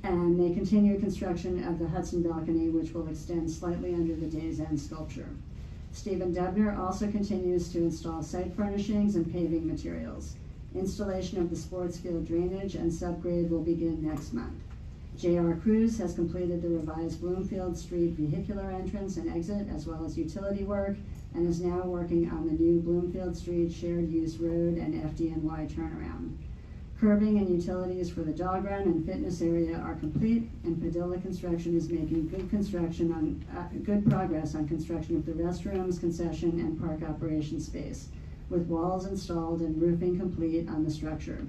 And they continue construction of the Hudson balcony, which will extend slightly under the Days End sculpture. Stephen Dubner also continues to install site furnishings and paving materials. Installation of the sports field drainage and subgrade will begin next month. J.R. Cruz has completed the revised Bloomfield Street vehicular entrance and exit, as well as utility work, and is now working on the new Bloomfield Street shared use road and FDNY turnaround. Curbing and utilities for the dog run and fitness area are complete, and Padilla Construction is making good progress on construction of the restrooms, concession, and park operation space, with walls installed and roofing complete on the structure.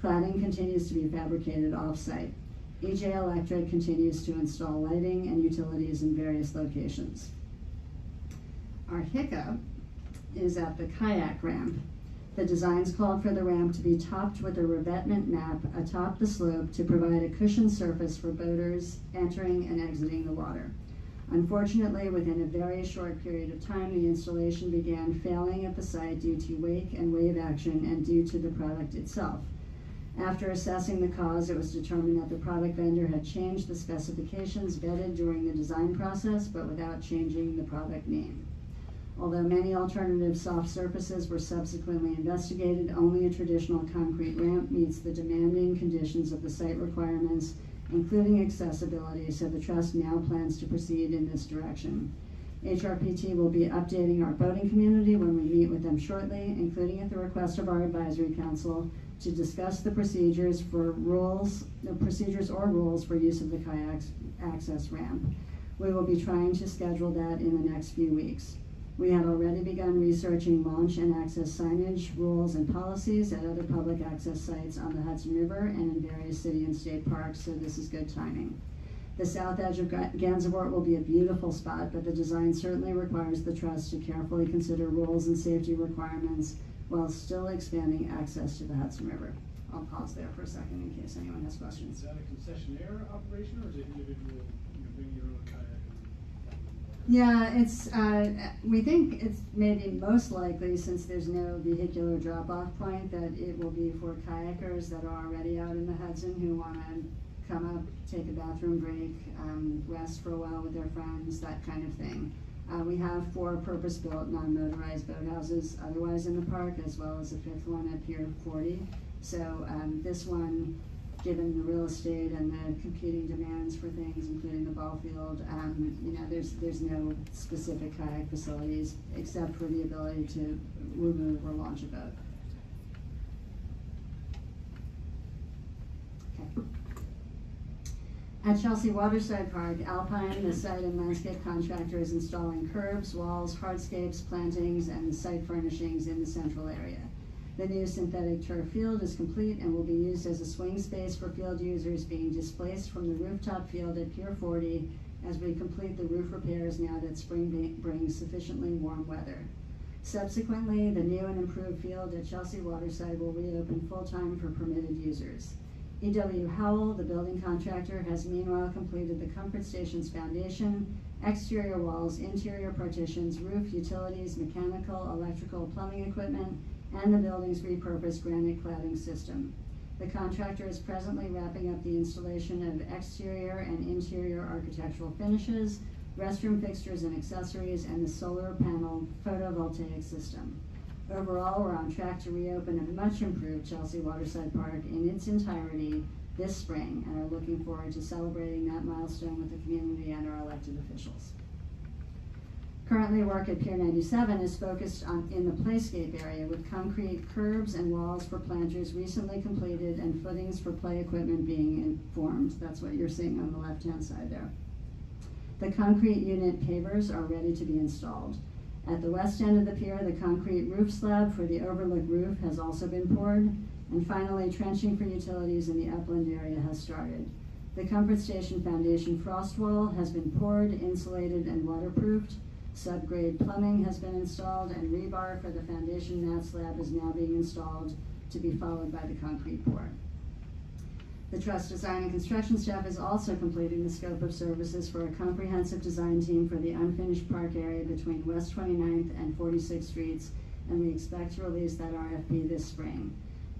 Cladding continues to be fabricated off-site. EJ Electric continues to install lighting and utilities in various locations. Our hiccup is at the kayak ramp. The designs called for the ramp to be topped with a revetment map atop the slope to provide a cushioned surface for boaters entering and exiting the water. Unfortunately, within a very short period of time, the installation began failing at the site due to wake and wave action and due to the product itself. After assessing the cause, it was determined that the product vendor had changed the specifications vetted during the design process, but without changing the product name. Although many alternative soft surfaces were subsequently investigated, only a traditional concrete ramp meets the demanding conditions of the site requirements, including accessibility, so the Trust now plans to proceed in this direction. HRPT will be updating our boating community when we meet with them shortly, including at the request of our advisory council, to discuss the procedures or rules for use of the kayak access ramp. We will be trying to schedule that in the next few weeks. We have already begun researching launch and access signage, rules, and policies at other public access sites on the Hudson River and in various city and state parks, so this is good timing. The south edge of Gansevoort will be a beautiful spot, but the design certainly requires the Trust to carefully consider rules and safety requirements while still expanding access to the Hudson River. I'll pause there for a second in case anyone has questions. Is that a concessionaire operation or is it individual, bring your own kayak? Yeah, it's, we think it's maybe most likely, since there's no vehicular drop-off point, that it will be for kayakers that are already out in the Hudson who want to come up, take a bathroom break, rest for a while with their friends, that kind of thing. We have 4 purpose-built non-motorized boathouses otherwise in the park, as well as a 5th one at Pier 40. So this one, given the real estate and the competing demands for things, including the ball field, there's no specific kayak facilities except for the ability to remove or launch a boat. Okay. At Chelsea Waterside Park, Alpine, the site and landscape contractor, is installing curbs, walls, hardscapes, plantings, and site furnishings in the central area. The new synthetic turf field is complete and will be used as a swing space for field users being displaced from the rooftop field at Pier 40 as we complete the roof repairs now that spring brings sufficiently warm weather. Subsequently, the new and improved field at Chelsea Waterside will reopen full-time for permitted users. E.W. Howell, the building contractor, has meanwhile completed the Comfort Station's foundation, exterior walls, interior partitions, roof, utilities, mechanical, electrical, plumbing equipment, and the building's repurposed granite cladding system. The contractor is presently wrapping up the installation of exterior and interior architectural finishes, restroom fixtures and accessories, and the solar panel photovoltaic system. Overall, we're on track to reopen a much improved Chelsea Waterside Park in its entirety this spring and are looking forward to celebrating that milestone with the community and our elected officials. Currently, work at Pier 97 is focused in the playscape area with concrete curbs and walls for planters recently completed and footings for play equipment being formed. That's what you're seeing on the left-hand side there. The concrete unit pavers are ready to be installed. At the west end of the pier, the concrete roof slab for the overlook roof has also been poured, and finally, trenching for utilities in the upland area has started. The Comfort Station foundation frost wall has been poured, insulated, and waterproofed. Subgrade plumbing has been installed, and rebar for the foundation mat slab is now being installed, to be followed by the concrete pour. The Trust design and construction staff is also completing the scope of services for a comprehensive design team for the unfinished park area between West 29th and 46th Streets, and we expect to release that RFP this spring.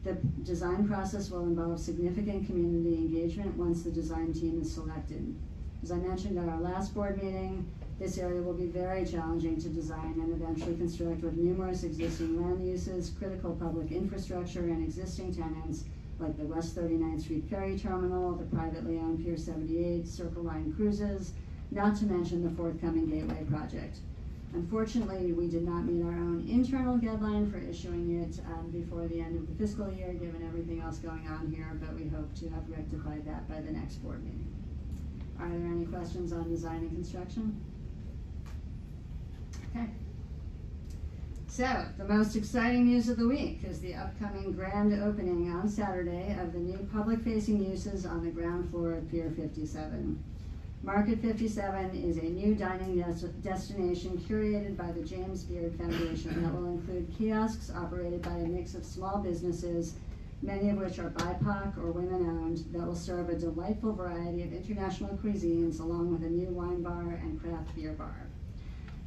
The design process will involve significant community engagement once the design team is selected. As I mentioned at our last board meeting, this area will be very challenging to design and eventually construct with numerous existing land uses, critical public infrastructure, and existing tenants like the West 39th Street Ferry Terminal, the privately owned Pier 78, Circle Line Cruises, not to mention the forthcoming Gateway project. Unfortunately, we did not meet our own internal deadline for issuing it before the end of the fiscal year, given everything else going on here, but we hope to have rectified that by the next board meeting. Are there any questions on design and construction? Okay. So, the most exciting news of the week is the upcoming grand opening on Saturday of the new public-facing uses on the ground floor of Pier 57. Market 57 is a new dining destination curated by the James Beard Foundation that will include kiosks operated by a mix of small businesses, many of which are BIPOC or women-owned, that will serve a delightful variety of international cuisines along with a new wine bar and craft beer bar.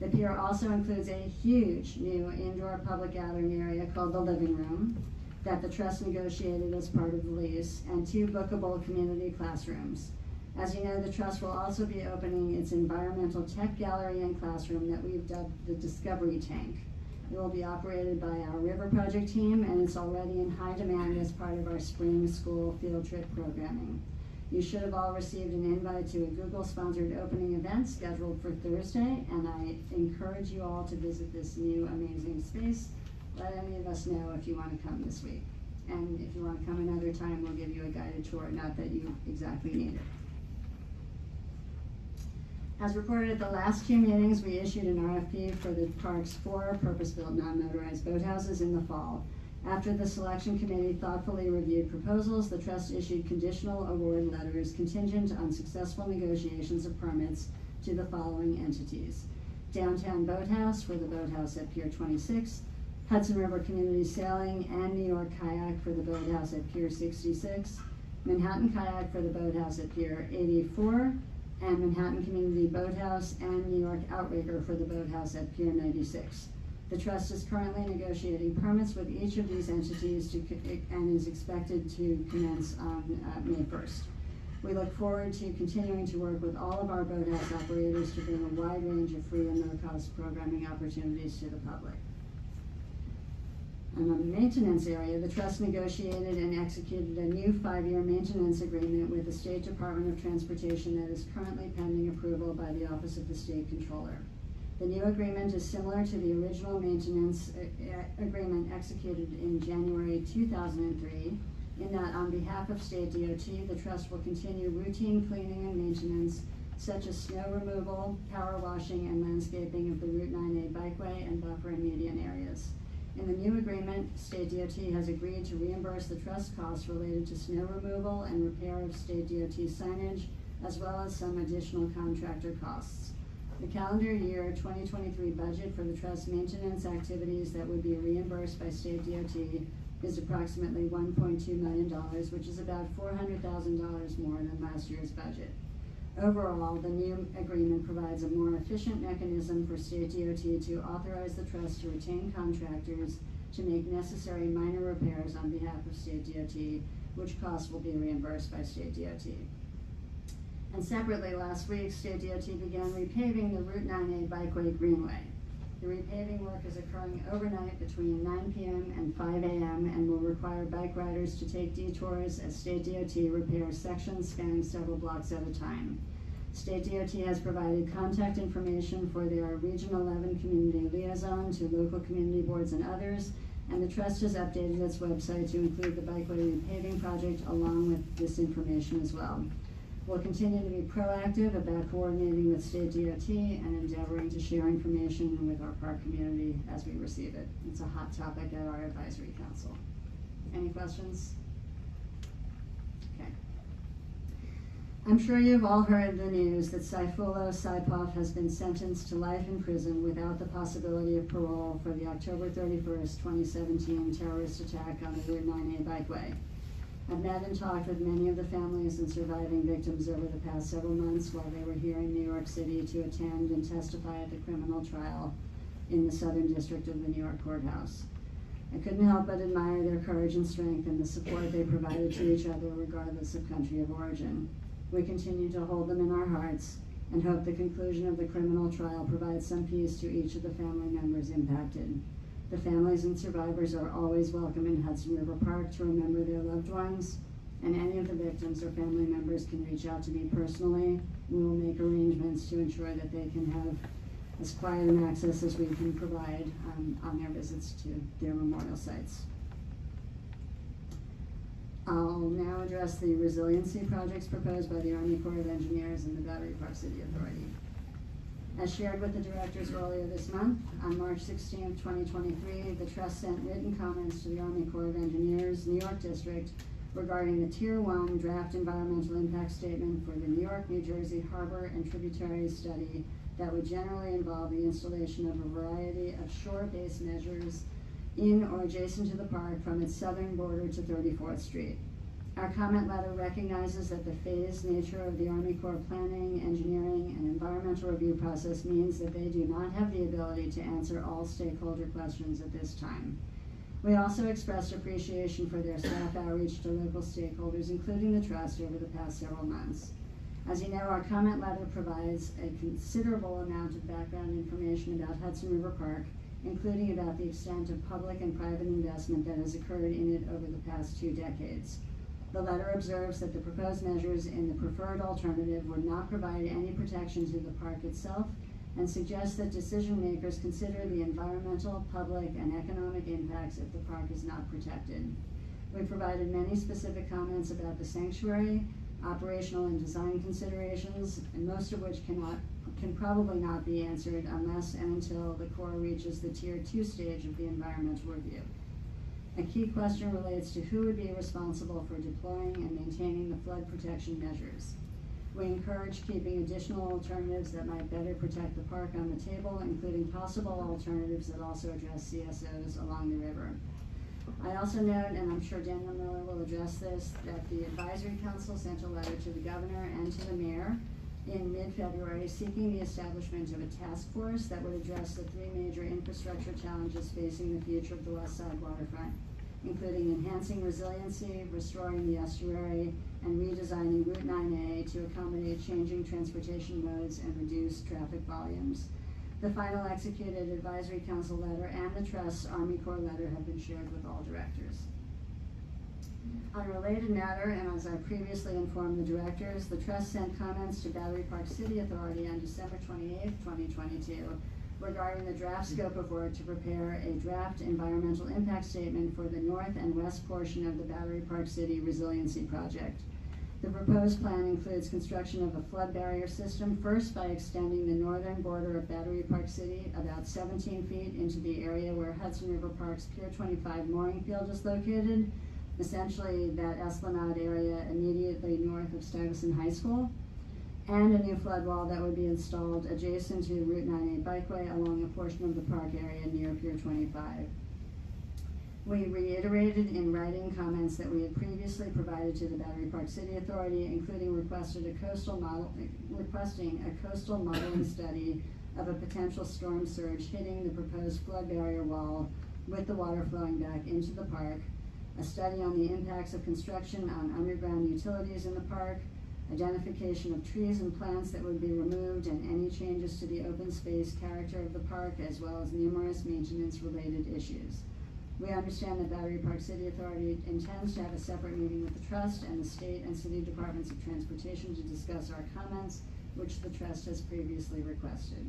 The pier also includes a huge new indoor public gathering area called the Living Room. that the trust negotiated as part of the lease, and 2 bookable community classrooms. As you know, the trust will also be opening its environmental tech gallery and classroom that we've dubbed the Discovery Tank. It will be operated by our River Project team, and it's already in high demand as part of our spring school field trip programming. You should have all received an invite to a Google-sponsored opening event scheduled for Thursday, and I encourage you all to visit this new amazing space. Let any of us know if you want to come this week. And if you want to come another time, we'll give you a guided tour, not that you exactly need it. As reported at the last 2 meetings, we issued an RFP for the park's 4 purpose-built non-motorized boathouses in the fall. After the selection committee thoughtfully reviewed proposals, the trust issued conditional award letters contingent on successful negotiations of permits to the following entities: Downtown Boathouse for the boathouse at Pier 26, Hudson River Community Sailing and New York Kayak for the boathouse at Pier 66, Manhattan Kayak for the boathouse at Pier 84, and Manhattan Community Boathouse and New York Outrigger for the boathouse at Pier 96. The trust is currently negotiating permits with each of these entities and is expected to commence on May 1st. We look forward to continuing to work with all of our boathouse operators to bring a wide range of free and no-cost programming opportunities to the public. And on the maintenance area, the trust negotiated and executed a new 5-year maintenance agreement with the State Department of Transportation that is currently pending approval by the Office of the State Controller. The new agreement is similar to the original maintenance agreement executed in January 2003, in that on behalf of State DOT, the trust will continue routine cleaning and maintenance, such as snow removal, power washing, and landscaping of the Route 9A bikeway and buffer and median areas. In the new agreement, State DOT has agreed to reimburse the trust costs related to snow removal and repair of State DOT signage, as well as some additional contractor costs. The calendar year 2023 budget for the trust maintenance activities that would be reimbursed by State DOT is approximately $1.2 million, which is about $400,000 more than last year's budget. Overall, the new agreement provides a more efficient mechanism for State DOT to authorize the trust to retain contractors to make necessary minor repairs on behalf of State DOT, which costs will be reimbursed by State DOT. And separately, last week, State DOT began repaving the Route 9A bikeway greenway. The repaving work is occurring overnight between 9 p.m. and 5 a.m. and will require bike riders to take detours as State DOT repairs sections spanning several blocks at a time. State DOT has provided contact information for their Region 11 community liaison to local community boards and others, and the trust has updated its website to include the bikeway repaving project along with this information as well. We'll continue to be proactive about coordinating with State DOT and endeavoring to share information with our park community as we receive it. It's a hot topic at our advisory council. Any questions? Okay. I'm sure you've all heard the news that Saifulo Saipov has been sentenced to life in prison without the possibility of parole for the October 31st, 2017 terrorist attack on the Route 9A bikeway. I've met and talked with many of the families and surviving victims over the past several months while they were here in New York City to attend and testify at the criminal trial in the Southern District of the New York courthouse. I couldn't help but admire their courage and strength and the support they provided to each other regardless of country of origin. We continue to hold them in our hearts and hope the conclusion of the criminal trial provides some peace to each of the family members impacted. The families and survivors are always welcome in Hudson River Park to remember their loved ones, and any of the victims or family members can reach out to me personally. We will make arrangements to ensure that they can have as quiet an access as we can provide on their visits to their memorial sites. I'll now address the resiliency projects proposed by the Army Corps of Engineers and the Battery Park City Authority. As shared with the directors earlier this month, on March 16, 2023, the Trust sent written comments to the Army Corps of Engineers, New York District, regarding the Tier 1 Draft Environmental Impact Statement for the New York, New Jersey Harbor and Tributaries Study that would generally involve the installation of a variety of shore-based measures in or adjacent to the park from its southern border to 34th Street. Our comment letter recognizes that the phased nature of the Army Corps planning, engineering, and environmental review process means that they do not have the ability to answer all stakeholder questions at this time. We also expressed appreciation for their staff outreach to local stakeholders, including the trust, over the past several months. As you know, our comment letter provides a considerable amount of background information about Hudson River Park, including about the extent of public and private investment that has occurred in it over the past 2 decades. The letter observes that the proposed measures in the preferred alternative would not provide any protection to the park itself, and suggests that decision makers consider the environmental, public, and economic impacts if the park is not protected. We provided many specific comments about the sanctuary, operational and design considerations, and most of which can probably not be answered unless and until the Corps reaches the Tier 2 stage of the environmental review. A key question relates to who would be responsible for deploying and maintaining the flood protection measures. We encourage keeping additional alternatives that might better protect the park on the table, including possible alternatives that also address CSOs along the river. I also note, and I'm sure Daniel Miller will address this, that the Advisory Council sent a letter to the Governor and to the Mayor in mid-February seeking the establishment of a task force that would address the 3 major infrastructure challenges facing the future of the West Side waterfront, including enhancing resiliency, restoring the estuary, and redesigning Route 9A to accommodate changing transportation modes and reduce traffic volumes. The final executed Advisory Council letter and the Trust's Army Corps letter have been shared with all directors. On a related matter, and as I previously informed the directors, the Trust sent comments to Battery Park City Authority on December 28, 2022, regarding the draft scope of work to prepare a draft environmental impact statement for the north and west portion of the Battery Park City Resiliency Project. The proposed plan includes construction of a flood barrier system, first by extending the northern border of Battery Park City about 17 feet into the area where Hudson River Park's Pier 25 mooring field is located, essentially that Esplanade area immediately north of Stuyvesant High School, and a new flood wall that would be installed adjacent to Route 9A bikeway along a portion of the park area near Pier 25. We reiterated in writing comments that we had previously provided to the Battery Park City Authority, including requesting a coastal modeling study of a potential storm surge hitting the proposed flood barrier wall with the water flowing back into the park, a study on the impacts of construction on underground utilities in the park, identification of trees and plants that would be removed, and any changes to the open space character of the park, as well as numerous maintenance-related issues. We understand that Battery Park City Authority intends to have a separate meeting with the Trust and the State and City Departments of Transportation to discuss our comments, which the Trust has previously requested.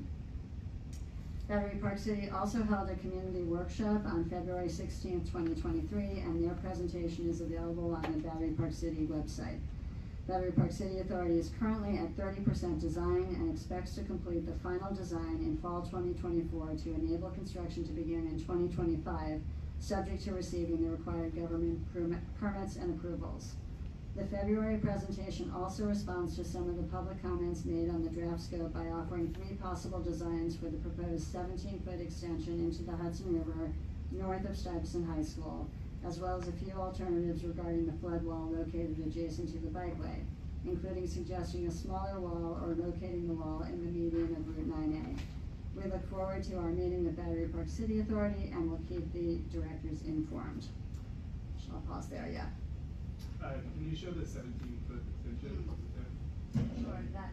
Battery Park City also held a community workshop on February 16, 2023, and their presentation is available on the Battery Park City website. Battery Park City Authority is currently at 30% design and expects to complete the final design in fall 2024 to enable construction to begin in 2025, subject to receiving the required government permits and approvals. The February presentation also responds to some of the public comments made on the draft scope by offering 3 possible designs for the proposed 17-foot extension into the Hudson River north of Stuyvesant High School, as well as a few alternatives regarding the flood wall located adjacent to the bikeway, including suggesting a smaller wall or locating the wall in the median of Route 9A. We look forward to our meeting with Battery Park City Authority and will keep the directors informed. I'll pause there, yeah. Can you show the 17-foot extension? Sure, that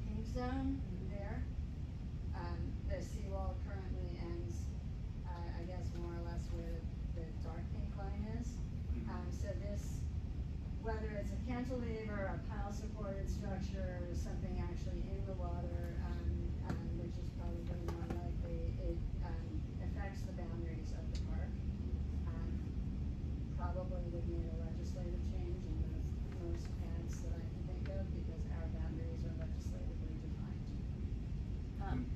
pink zone there, the seawall currently ends, I guess more or less where the dark pink line is. So this, whether it's a cantilever, a pile supported structure, or something actually in the water, which is probably more likely, it affects the boundaries of the park. Probably would need a legislative change in most paths that I can think of, because our boundaries are legislatively defined.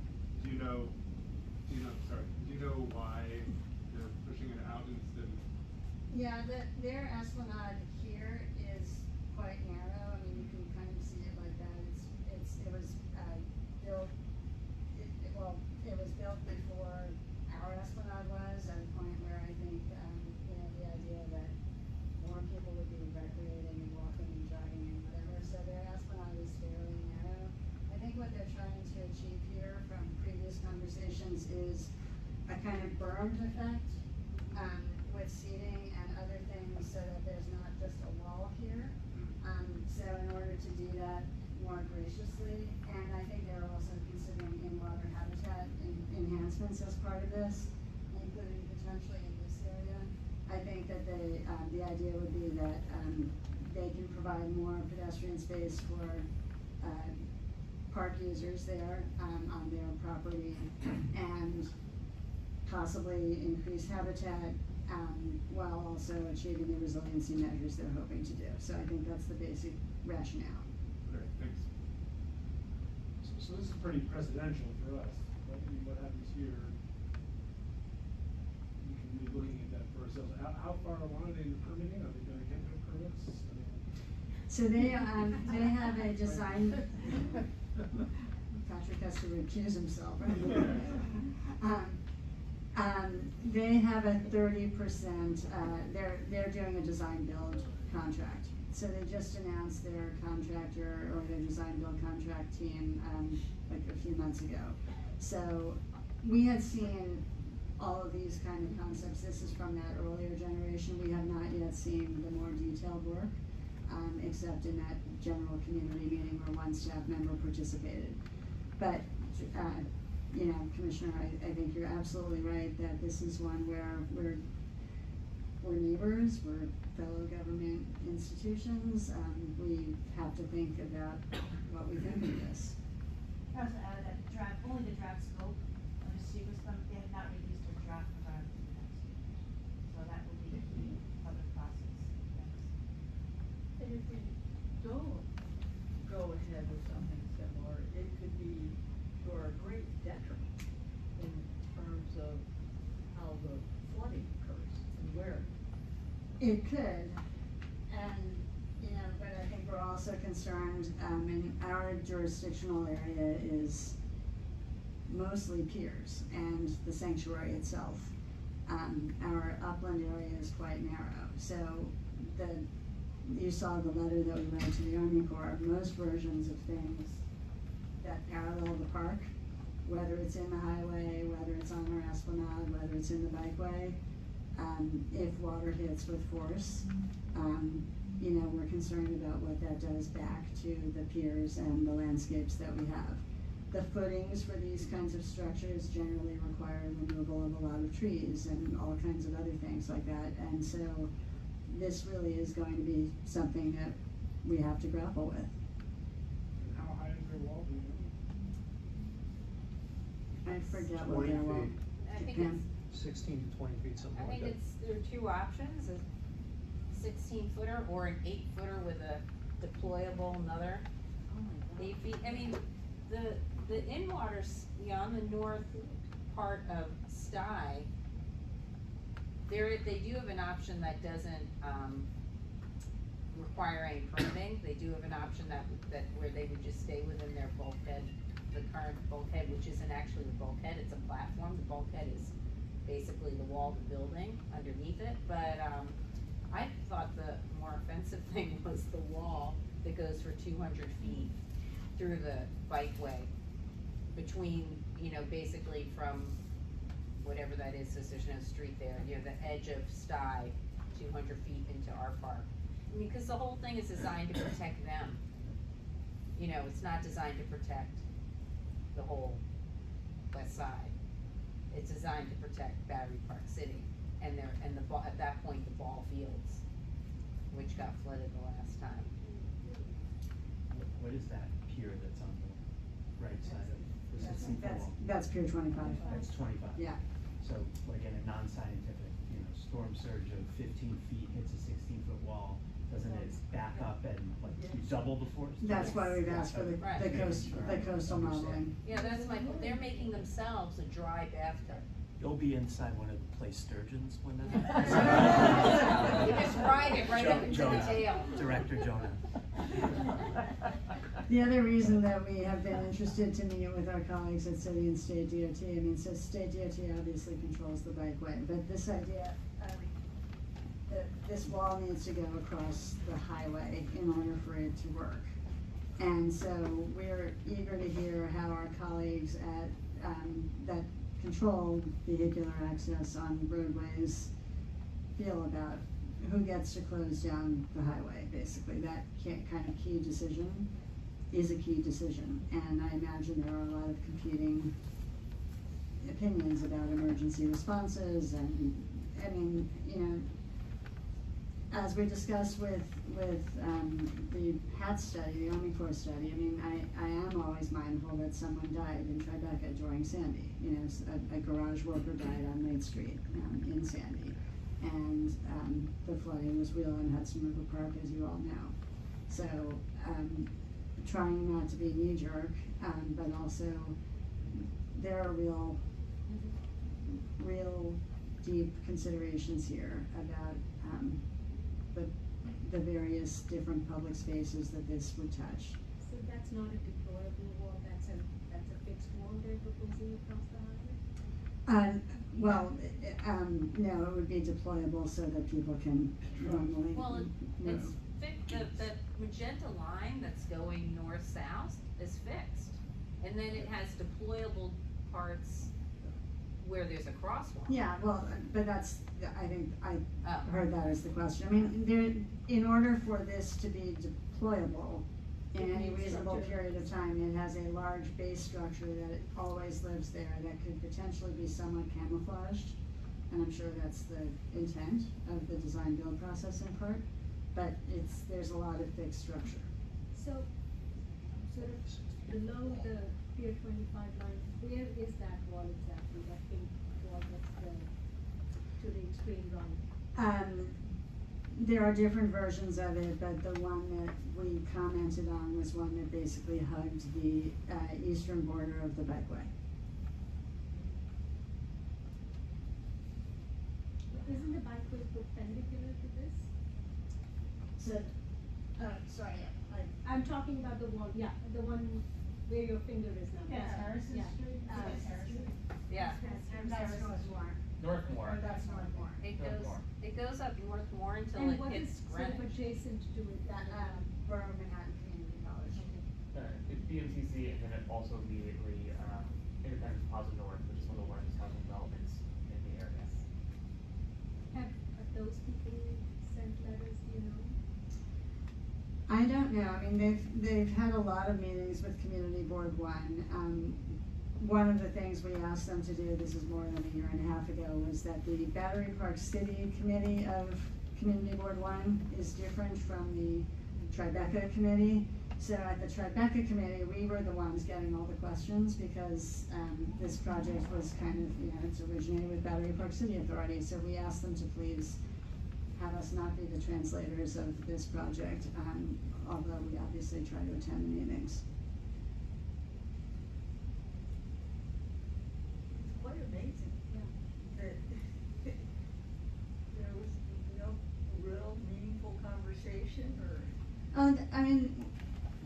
Do you know why they're pushing it out instead of? Yeah, their Esplanade here is quite narrow. I mean, you can kind of see it like that. It was built. It was built before our Esplanade was, at a point where I think the idea that more people would be recreating and walking and jogging and whatever. So their Esplanade is fairly narrow. I think what they're trying to achieve here from previous conversations is a kind of bermed effect with seating and other things so that there's not just a wall here. So in order to do that more graciously, and I think they're also considering in-water habitat enhancements as part of this, including potentially in this area. I think that the idea would be that they can provide more pedestrian space for park users there on their property, and possibly increase habitat while also achieving the resiliency measures they're hoping to do. So I think that's the basic rationale. Great, thanks. So this is pretty presidential for us. What happens here, we can be looking at that for ourselves. How far along are they in the permitting? Are they gonna get their permits? I mean, So they have a design. Patrick has to recuse himself, right? They have a 30%, they're doing a design build contract. So they just announced their contractor or their design build contract team like a few months ago. So we had seen all of these kind of concepts. This is from that earlier generation. We have not yet seen the more detailed work, except in that general community meeting where one staff member participated. But you know, Commissioner, I think you're absolutely right that this is one where we're neighbors, we're fellow government institutions. We have to think about what we think of this. I also added that only the draft scope of the secret stuff, they have not released their draft environmental impact statement. So that will be a key public process. And if we don't go ahead with something similar, it could be to our great detriment in terms of how the flooding occurs and where. It could, and, you know, but I think we're also concerned, in our jurisdictional area is mostly piers and the sanctuary itself. Our upland area is quite narrow, so you saw the letter that we wrote to the Army Corps. Most versions of things that parallel the park, whether it's in the highway, whether it's on our esplanade, whether it's in the bikeway, if water hits with force, you know, we're concerned about what that does back to the piers and the landscapes that we have. The footings for these kinds of structures generally require removal of a lot of trees and all kinds of other things like that. And so this really is going to be something that we have to grapple with. and how high is their wall, do you know? I forget what 20 their wall. feet. I think Pam? 16 to 20 feet, something I like think that. there are two options, a 16-footer or an 8-footer with a deployable another Oh my 8 feet. I mean, the in-waters, on the north part of Stye, they do have an option that doesn't, require any permitting. They do have an option that where they would just stay within their bulkhead, the current bulkhead, which isn't actually the bulkhead, it's a platform. The bulkhead is basically the wall of the building underneath it, but, I thought the more offensive thing was the wall that goes for 200 feet through the bikeway between, you know, basically from whatever that is, so there's no street there, you know, the edge of Stye, 200 feet into our park. I mean, because the whole thing is designed to protect them. You know, it's not designed to protect the whole west side. It's designed to protect Battery Park City and at that point, the ball fields, which got flooded the last time. What is that pier that's on the right side of the 16 foot wall? That's Pier 25. That's 25. Yeah. So, again, a non-scientific, you know, storm surge of 15 feet hits a 16-foot wall, doesn't it back up and like double the force? That's why we've asked for the coastal modeling. Yeah, that's my, they're making themselves a dry bathtub. You'll be inside one of the play sturgeons when You just ride it right up into the tail. Director Jonah. The other reason that we have been interested to meet with our colleagues at City and State DOT, I mean, so State DOT obviously controls the bikeway, but this idea, that this wall needs to go across the highway in order for it to work. And so we're eager to hear how our colleagues at, that control vehicular access on roadways feel about who gets to close down the highway, basically. That kind of key decision is a key decision, and I imagine there are a lot of competing opinions about emergency responses, and, I mean, you know, as we discussed with the HAT study, the Army Corps study, I mean, I am always mindful that someone died in Tribeca during Sandy. You know, a garage worker died on Main Street in Sandy. And the flooding was real in Hudson River Park, as you all know. So trying not to be knee-jerk, but also there are real deep considerations here about the various different public spaces that this would touch. So that's not a deployable wall, that's a fixed wall they're proposing across the highway? Well, no, it would be deployable so that people can normally Well, move. it's the magenta line that's going north-south is fixed. And then it has deployable parts where there's a crosswalk. Yeah, well, but that's, I think, I Oh. heard that as the question. I mean, in order for this to be deployable in any reasonable period of time, it has a large base structure that always lives there that could potentially be somewhat camouflaged. And I'm sure that's the intent of the design build process in part, but there's a lot of fixed structure. So, sort of below the Pier 25 line, where is that wall exactly, that pink wall that's to the extreme right? There are different versions of it, but the one that we commented on was one that basically hugged the eastern border of the bikeway. Isn't the bikeway perpendicular to this? So, sorry, I'm talking about the wall, yeah, the one where your finger is now. Yeah, Harrison Yeah. Street. Yeah. That's Northmore. Northmore. That's Northmore. It goes up Northmore until And it what is hits sort of Greenwich. adjacent to it? Borough Manhattan Community College. It's BMTC, and then it also immediately, Independence Plaza North, which is one of the largest housing developments in the area. Have those people sent letters, do you know? I don't know. I mean, they've had a lot of meetings with Community Board One. One of the things we asked them to do, this is more than a year and a half ago, was that the Battery Park City Committee of Community Board One is different from the Tribeca Committee. So at the Tribeca Committee, we were the ones getting all the questions because this project was kind of, you know, it's originated with Battery Park City Authority. So we asked them to please have us not be the translators of this project, although we obviously try to attend the meetings. Quite amazing, that there was no real meaningful conversation or. I mean,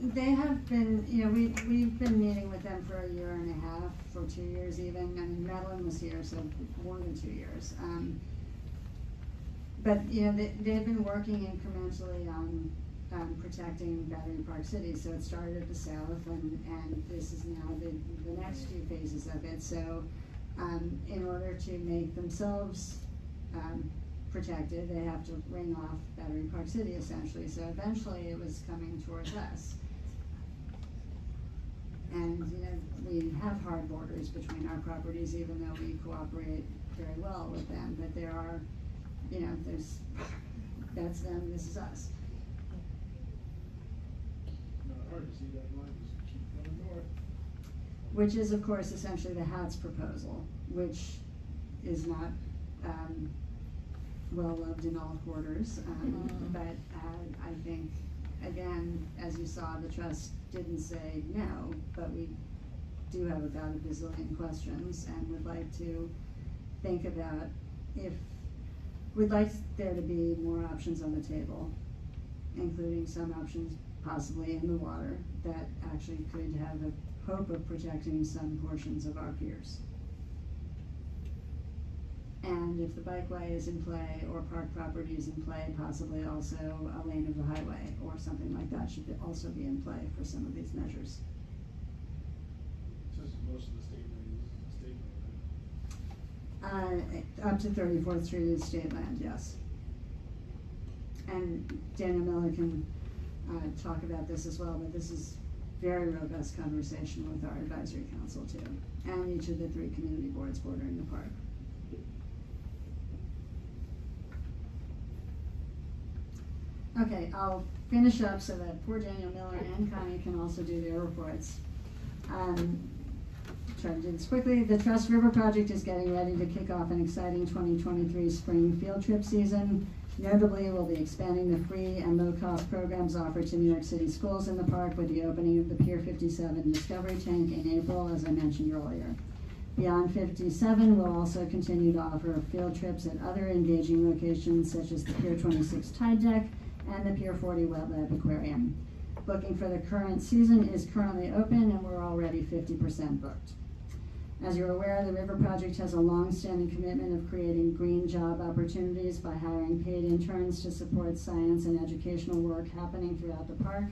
they have been, you know, we've been meeting with them for a year and a half, for 2 years even. I mean, Madeline was here, so more than 2 years. But, you know, they've been working incrementally on protecting Battery Park City. So it started at the south, and this is now the next few phases of it. So in order to make themselves protected, they have to ring off Battery Park City, essentially. So eventually it was coming towards us. And, you know, we have hard borders between our properties, even though we cooperate very well with them. But there are, you know, that's them, this is us. Not hard to see that line, just keep going north. Which is, of course, essentially the HAT's proposal, which is not well loved in all quarters. But I think, again, as you saw, the trust didn't say no, but we do have about a bazillion questions and would like to think about we'd like there to be more options on the table, including some options possibly in the water that actually could have a hope of protecting some portions of our piers. And if the bikeway is in play or park property is in play, possibly also a lane of the highway or something like that should also be in play for some of these measures. It says most of the state land is state land. Up to 34th Street is state land, yes. and Daniel Miller can talk about this as well, but this is very robust conversation with our advisory council too, and each of the 3 community boards bordering the park. Okay, I'll finish up so that poor Daniel Miller and Connie can also do their reports. Try to do this quickly. The Trust River Project is getting ready to kick off an exciting 2023 spring field trip season. Notably, we'll be expanding the free and low-cost programs offered to New York City schools in the park with the opening of the Pier 57 Discovery Tank in April, as I mentioned earlier. Beyond 57, we'll also continue to offer field trips at other engaging locations such as the Pier 26 Tide Deck and the Pier 40 Wet Lab Aquarium. Booking for the current season is currently open and we're already 50% booked. As you're aware, the River Project has a long-standing commitment of creating green job opportunities by hiring paid interns to support science and educational work happening throughout the park.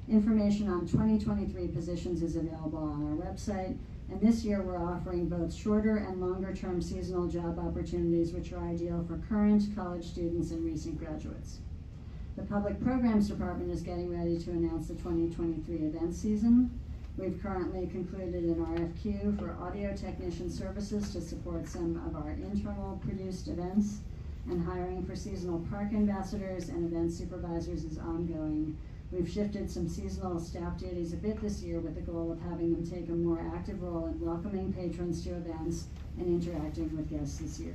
Information on 2023 positions is available on our website, and this year we're offering both shorter and longer-term seasonal job opportunities which are ideal for current college students and recent graduates. The Public Programs Department is getting ready to announce the 2023 event season. We've currently concluded an RFQ for audio technician services to support some of our internal produced events, and hiring for seasonal park ambassadors and event supervisors is ongoing. We've shifted some seasonal staff duties a bit this year with the goal of having them take a more active role in welcoming patrons to events and interacting with guests this year.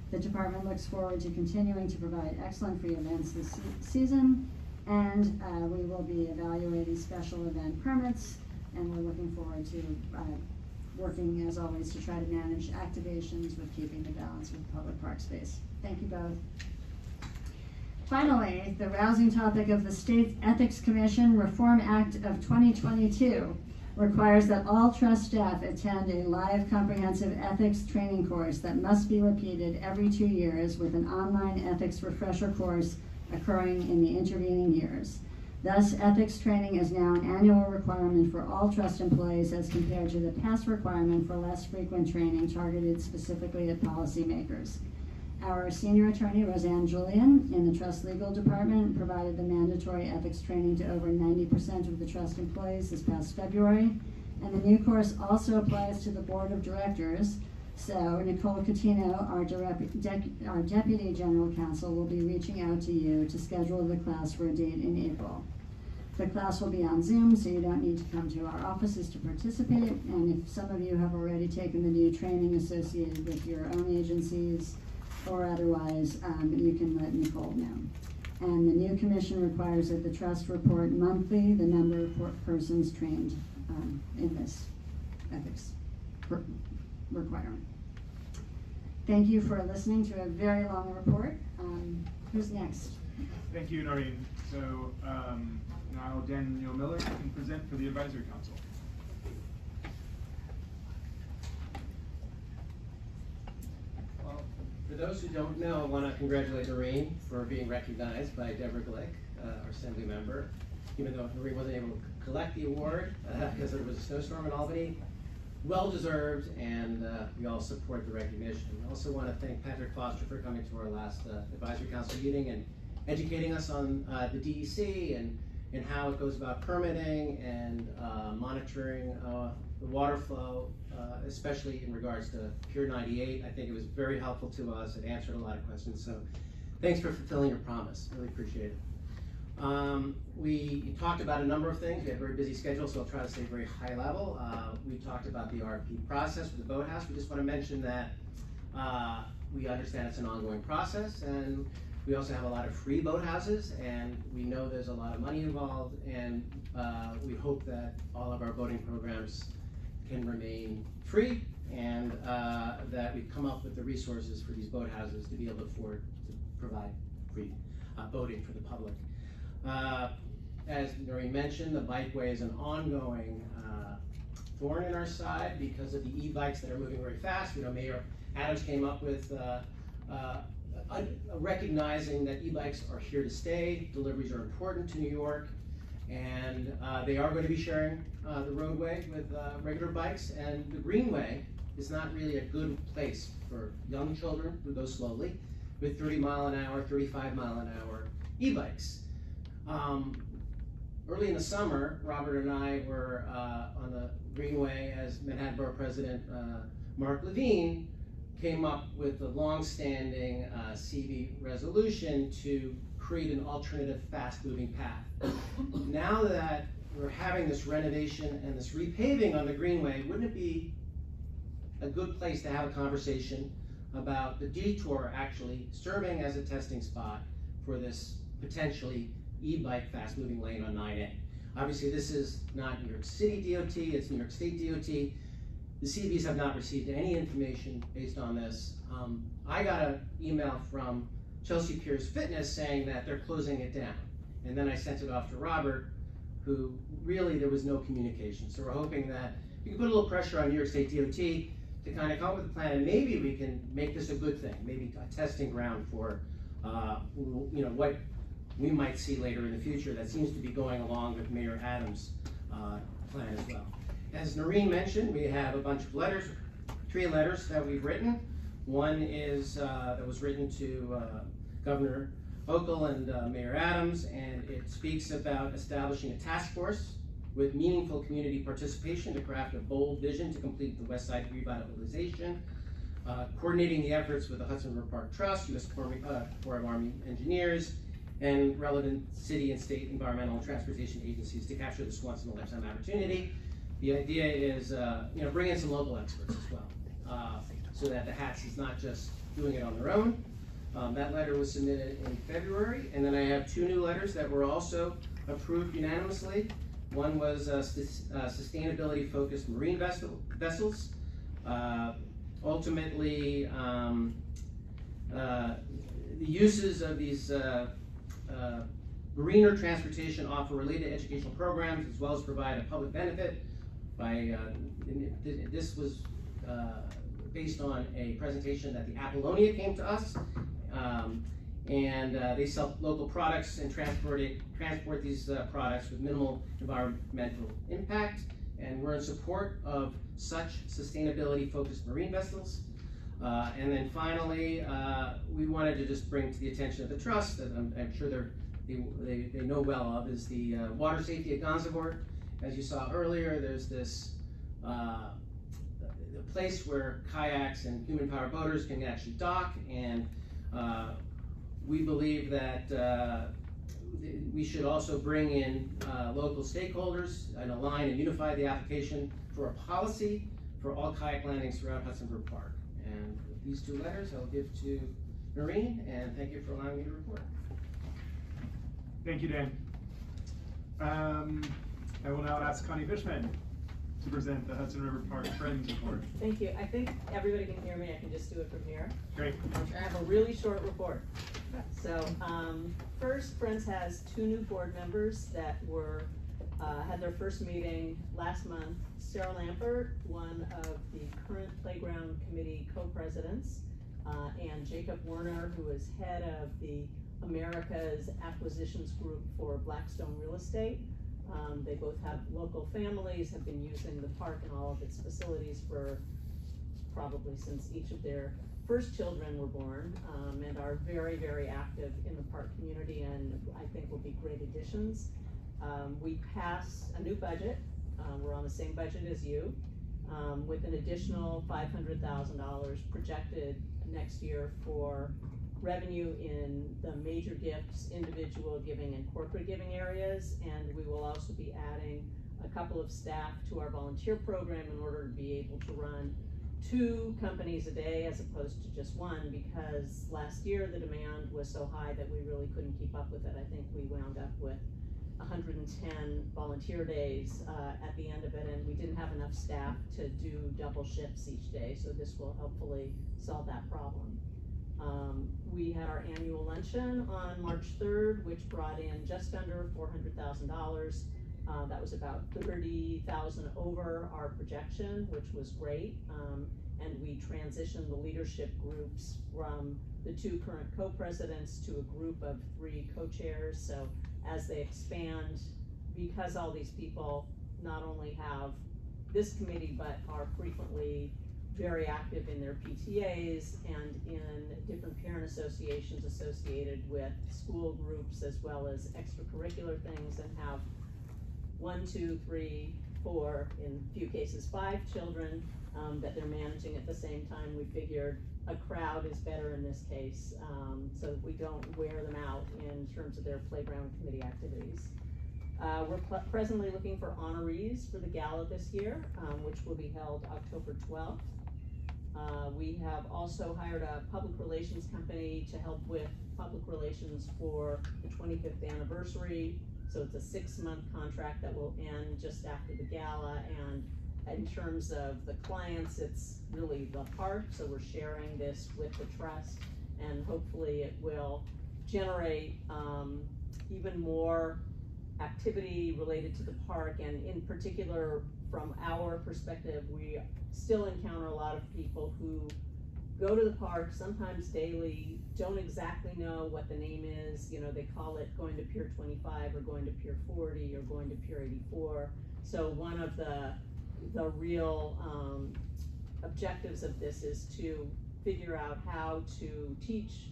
The department looks forward to continuing to provide excellent free events this season, and we will be evaluating special event permits, and we're looking forward to working, as always, to try to manage activations with keeping the balance with public park space. Thank you both. Finally, the rousing topic of the State Ethics Commission Reform Act of 2022 requires that all trust staff attend a live comprehensive ethics training course that must be repeated every 2 years with an online ethics refresher course occurring in the intervening years. Thus, ethics training is now an annual requirement for all trust employees as compared to the past requirement for less frequent training targeted specifically at policymakers. Our senior attorney, Roseanne Julian, in the Trust Legal Department, provided the mandatory ethics training to over 90% of the trust employees this past February, and the new course also applies to the Board of Directors. So Nicole Catino, our Deputy General Counsel, will be reaching out to you to schedule the class for a date in April. The class will be on Zoom, so you don't need to come to our offices to participate, and if some of you have already taken the new training associated with your own agencies or otherwise, you can let Nicole know. And the new commission requires that the trust report monthly the number of persons trained in this ethics requirement. Thank you for listening to a very long report. Who's next? Thank you, Noreen. So now Daniel Miller can present for the Advisory Council. Well, for those who don't know, I want to congratulate Noreen for being recognized by Deborah Glick, our Assembly member. Even though Noreen wasn't able to collect the award because there was a snowstorm in Albany, well-deserved, and we all support the recognition. We also want to thank Patrick Foster for coming to our last Advisory Council meeting and educating us on the DEC and how it goes about permitting and monitoring the water flow, especially in regards to Pier 98. I think it was very helpful to us. It answered a lot of questions, so thanks for fulfilling your promise. Really appreciate it. We talked about a number of things. We had a very busy schedule, so I'll try to stay very high level. We talked about the RFP process for the boathouse. We just want to mention that we understand it's an ongoing process, and we also have a lot of free boathouses, and we know there's a lot of money involved, and we hope that all of our boating programs can remain free, and that we come up with the resources for these boathouses to be able to afford to provide free boating for the public. As Noreen mentioned, the bikeway is an ongoing thorn in our side because of the e-bikes that are moving very fast. You know, Mayor Adams came up with recognizing that e-bikes are here to stay. Deliveries are important to New York, and they are going to be sharing the roadway with regular bikes, and the greenway is not really a good place for young children who go slowly with 30 mile an hour, 35 mile an hour e-bikes. Early in the summer, Robert and I were on the Greenway as Manhattan Borough President Mark Levine came up with a long-standing CV resolution to create an alternative fast-moving path. Now that we're having this renovation and this repaving on the Greenway, wouldn't it be a good place to have a conversation about the detour actually serving as a testing spot for this potentially e-bike fast-moving lane on 9A. Obviously, this is not New York City DOT, it's New York State DOT. The CVs have not received any information based on this. I got an email from Chelsea Piers Fitness saying that they're closing it down. And then I sent it off to Robert, who really there was no communication. So we're hoping that we can put a little pressure on New York State DOT to kind of come up with a plan, and maybe we can make this a good thing, maybe a testing ground for what we might see later in the future that seems to be going along with Mayor Adams' plan as well. As Noreen mentioned, we have a bunch of letters, 3 letters that we've written. One is that was written to Governor Hochul and Mayor Adams, and it speaks about establishing a task force with meaningful community participation to craft a bold vision to complete the West Side revitalization, coordinating the efforts with the Hudson River Park Trust, U.S. Corps of Army Engineers, and relevant city and state environmental and transportation agencies to capture this once-in-a-lifetime opportunity. The idea is, bring in some local experts as well, so that the HATS is not just doing it on their own. That letter was submitted in February, and then I have 2 new letters that were also approved unanimously. One was sustainability-focused marine vessels. Ultimately, the uses of these mariner transportation offer related educational programs as well as provide a public benefit. This was based on a presentation that the Apollonia came to us, and they sell local products and transport these products with minimal environmental impact, and we're in support of such sustainability-focused marine vessels. And then finally, we wanted to just bring to the attention of the trust that I'm sure they know well of, is the water safety at Gansevoort. As you saw earlier, there's this the place where kayaks and human-powered boaters can actually dock, and we believe that we should also bring in local stakeholders and align and unify the application for a policy for all kayak landings throughout Hudson River Park. And with these 2 letters, I'll give to Noreen, and thank you for allowing me to report. Thank you, Dan. I will now ask Connie Fishman to present the Hudson River Park Friends Report. Thank you. I think everybody can hear me. I can just do it from here. Great. I have a really short report. So, first, Friends has 2 new board members that were had their first meeting last month. Sarah Lampert, one of the current Playground Committee co-presidents, and Jacob Werner, who is head of the America's Acquisitions Group for Blackstone Real Estate. They both have local families, have been using the park and all of its facilities for probably since each of their first children were born, and are very, very active in the park community, and I think will be great additions. We passed a new budget. We're on the same budget as you, with an additional $500,000 projected next year for revenue in the major gifts, individual giving, and corporate giving areas, and we will also be adding a couple of staff to our volunteer program in order to be able to run 2 companies a day as opposed to just 1, because last year the demand was so high that we really couldn't keep up with it. I think we wound up with 110 volunteer days at the end of it, and we didn't have enough staff to do double shifts each day, so this will hopefully solve that problem. We had our annual luncheon on March 3rd, which brought in just under $400,000. That was about $30,000 over our projection, which was great. And we transitioned the leadership groups from the 2 current co-presidents to a group of 3 co-chairs. So as they expand, because all these people not only have this committee, but are frequently very active in their PTAs and in different parent associations associated with school groups as well as extracurricular things, and have 1, 2, 3, 4, in a few cases 5 children that they're managing at the same time. We figured a crowd is better in this case, so that we don't wear them out in terms of their playground committee activities. We're presently looking for honorees for the gala this year, which will be held October 12th. We have also hired a public relations company to help with public relations for the 25th anniversary. So it's a 6-month contract that will end just after the gala, and in terms of the clients, it's really the park, so we're sharing this with the trust, and hopefully it will generate even more activity related to the park. And in particular, from our perspective, we still encounter a lot of people who go to the park, sometimes daily, don't exactly know what the name is. You know, they call it going to Pier 25 or going to Pier 40 or going to Pier 84. So one of the real objectives of this is to figure out how to teach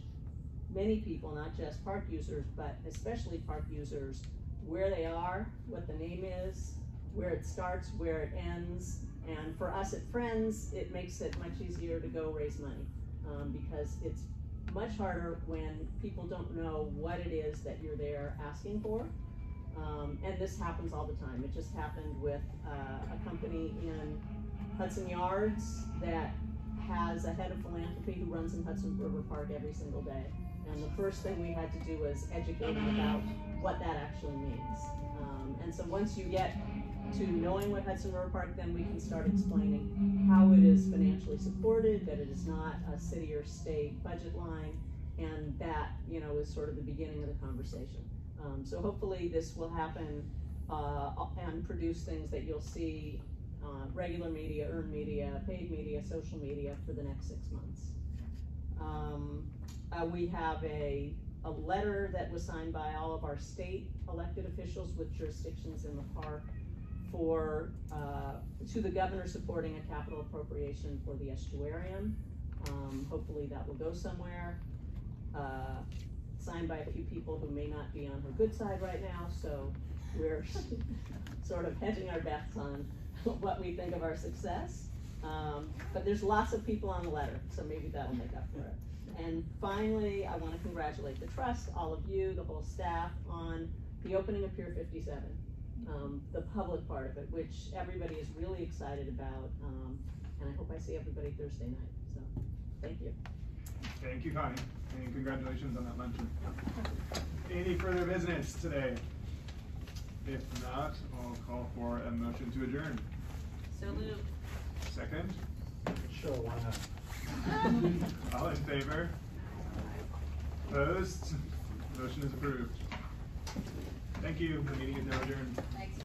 many people, not just park users, but especially park users, where they are, what the name is, where it starts, where it ends. And for us at Friends, it makes it much easier to go raise money, because it's much harder when people don't know what it is that you're there asking for. And this happens all the time. It just happened with a company in Hudson Yards that has a head of philanthropy who runs in Hudson River Park every single day. And the first thing we had to do was educate them about what that actually means. And so once you get to knowing what Hudson River Park, then we can start explaining how it is financially supported, that it is not a city or state budget line, and that, you know, is sort of the beginning of the conversation. So hopefully this will happen and produce things that you'll see, regular media, earned media, paid media, social media for the next 6 months. We have a letter that was signed by all of our state elected officials with jurisdictions in the park for to the governor supporting a capital appropriation for the estuarium. Hopefully that will go somewhere. Signed by a few people who may not be on her good side right now, so we're sort of hedging our bets on what we think of our success. But there's lots of people on the letter, so maybe that'll make up for it. And finally, I want to congratulate the trust, all of you, the whole staff, on the opening of Pier 57, the public part of it, which everybody is really excited about, and I hope I see everybody Thursday night. So, thank you. Thank you, Connie, and congratulations on that luncheon. Any further business today? If not, I'll call for a motion to adjourn. So moved. Second? Sure, why not? All in favor? Opposed? Motion is approved. Thank you. The meeting is now adjourned. Thanks.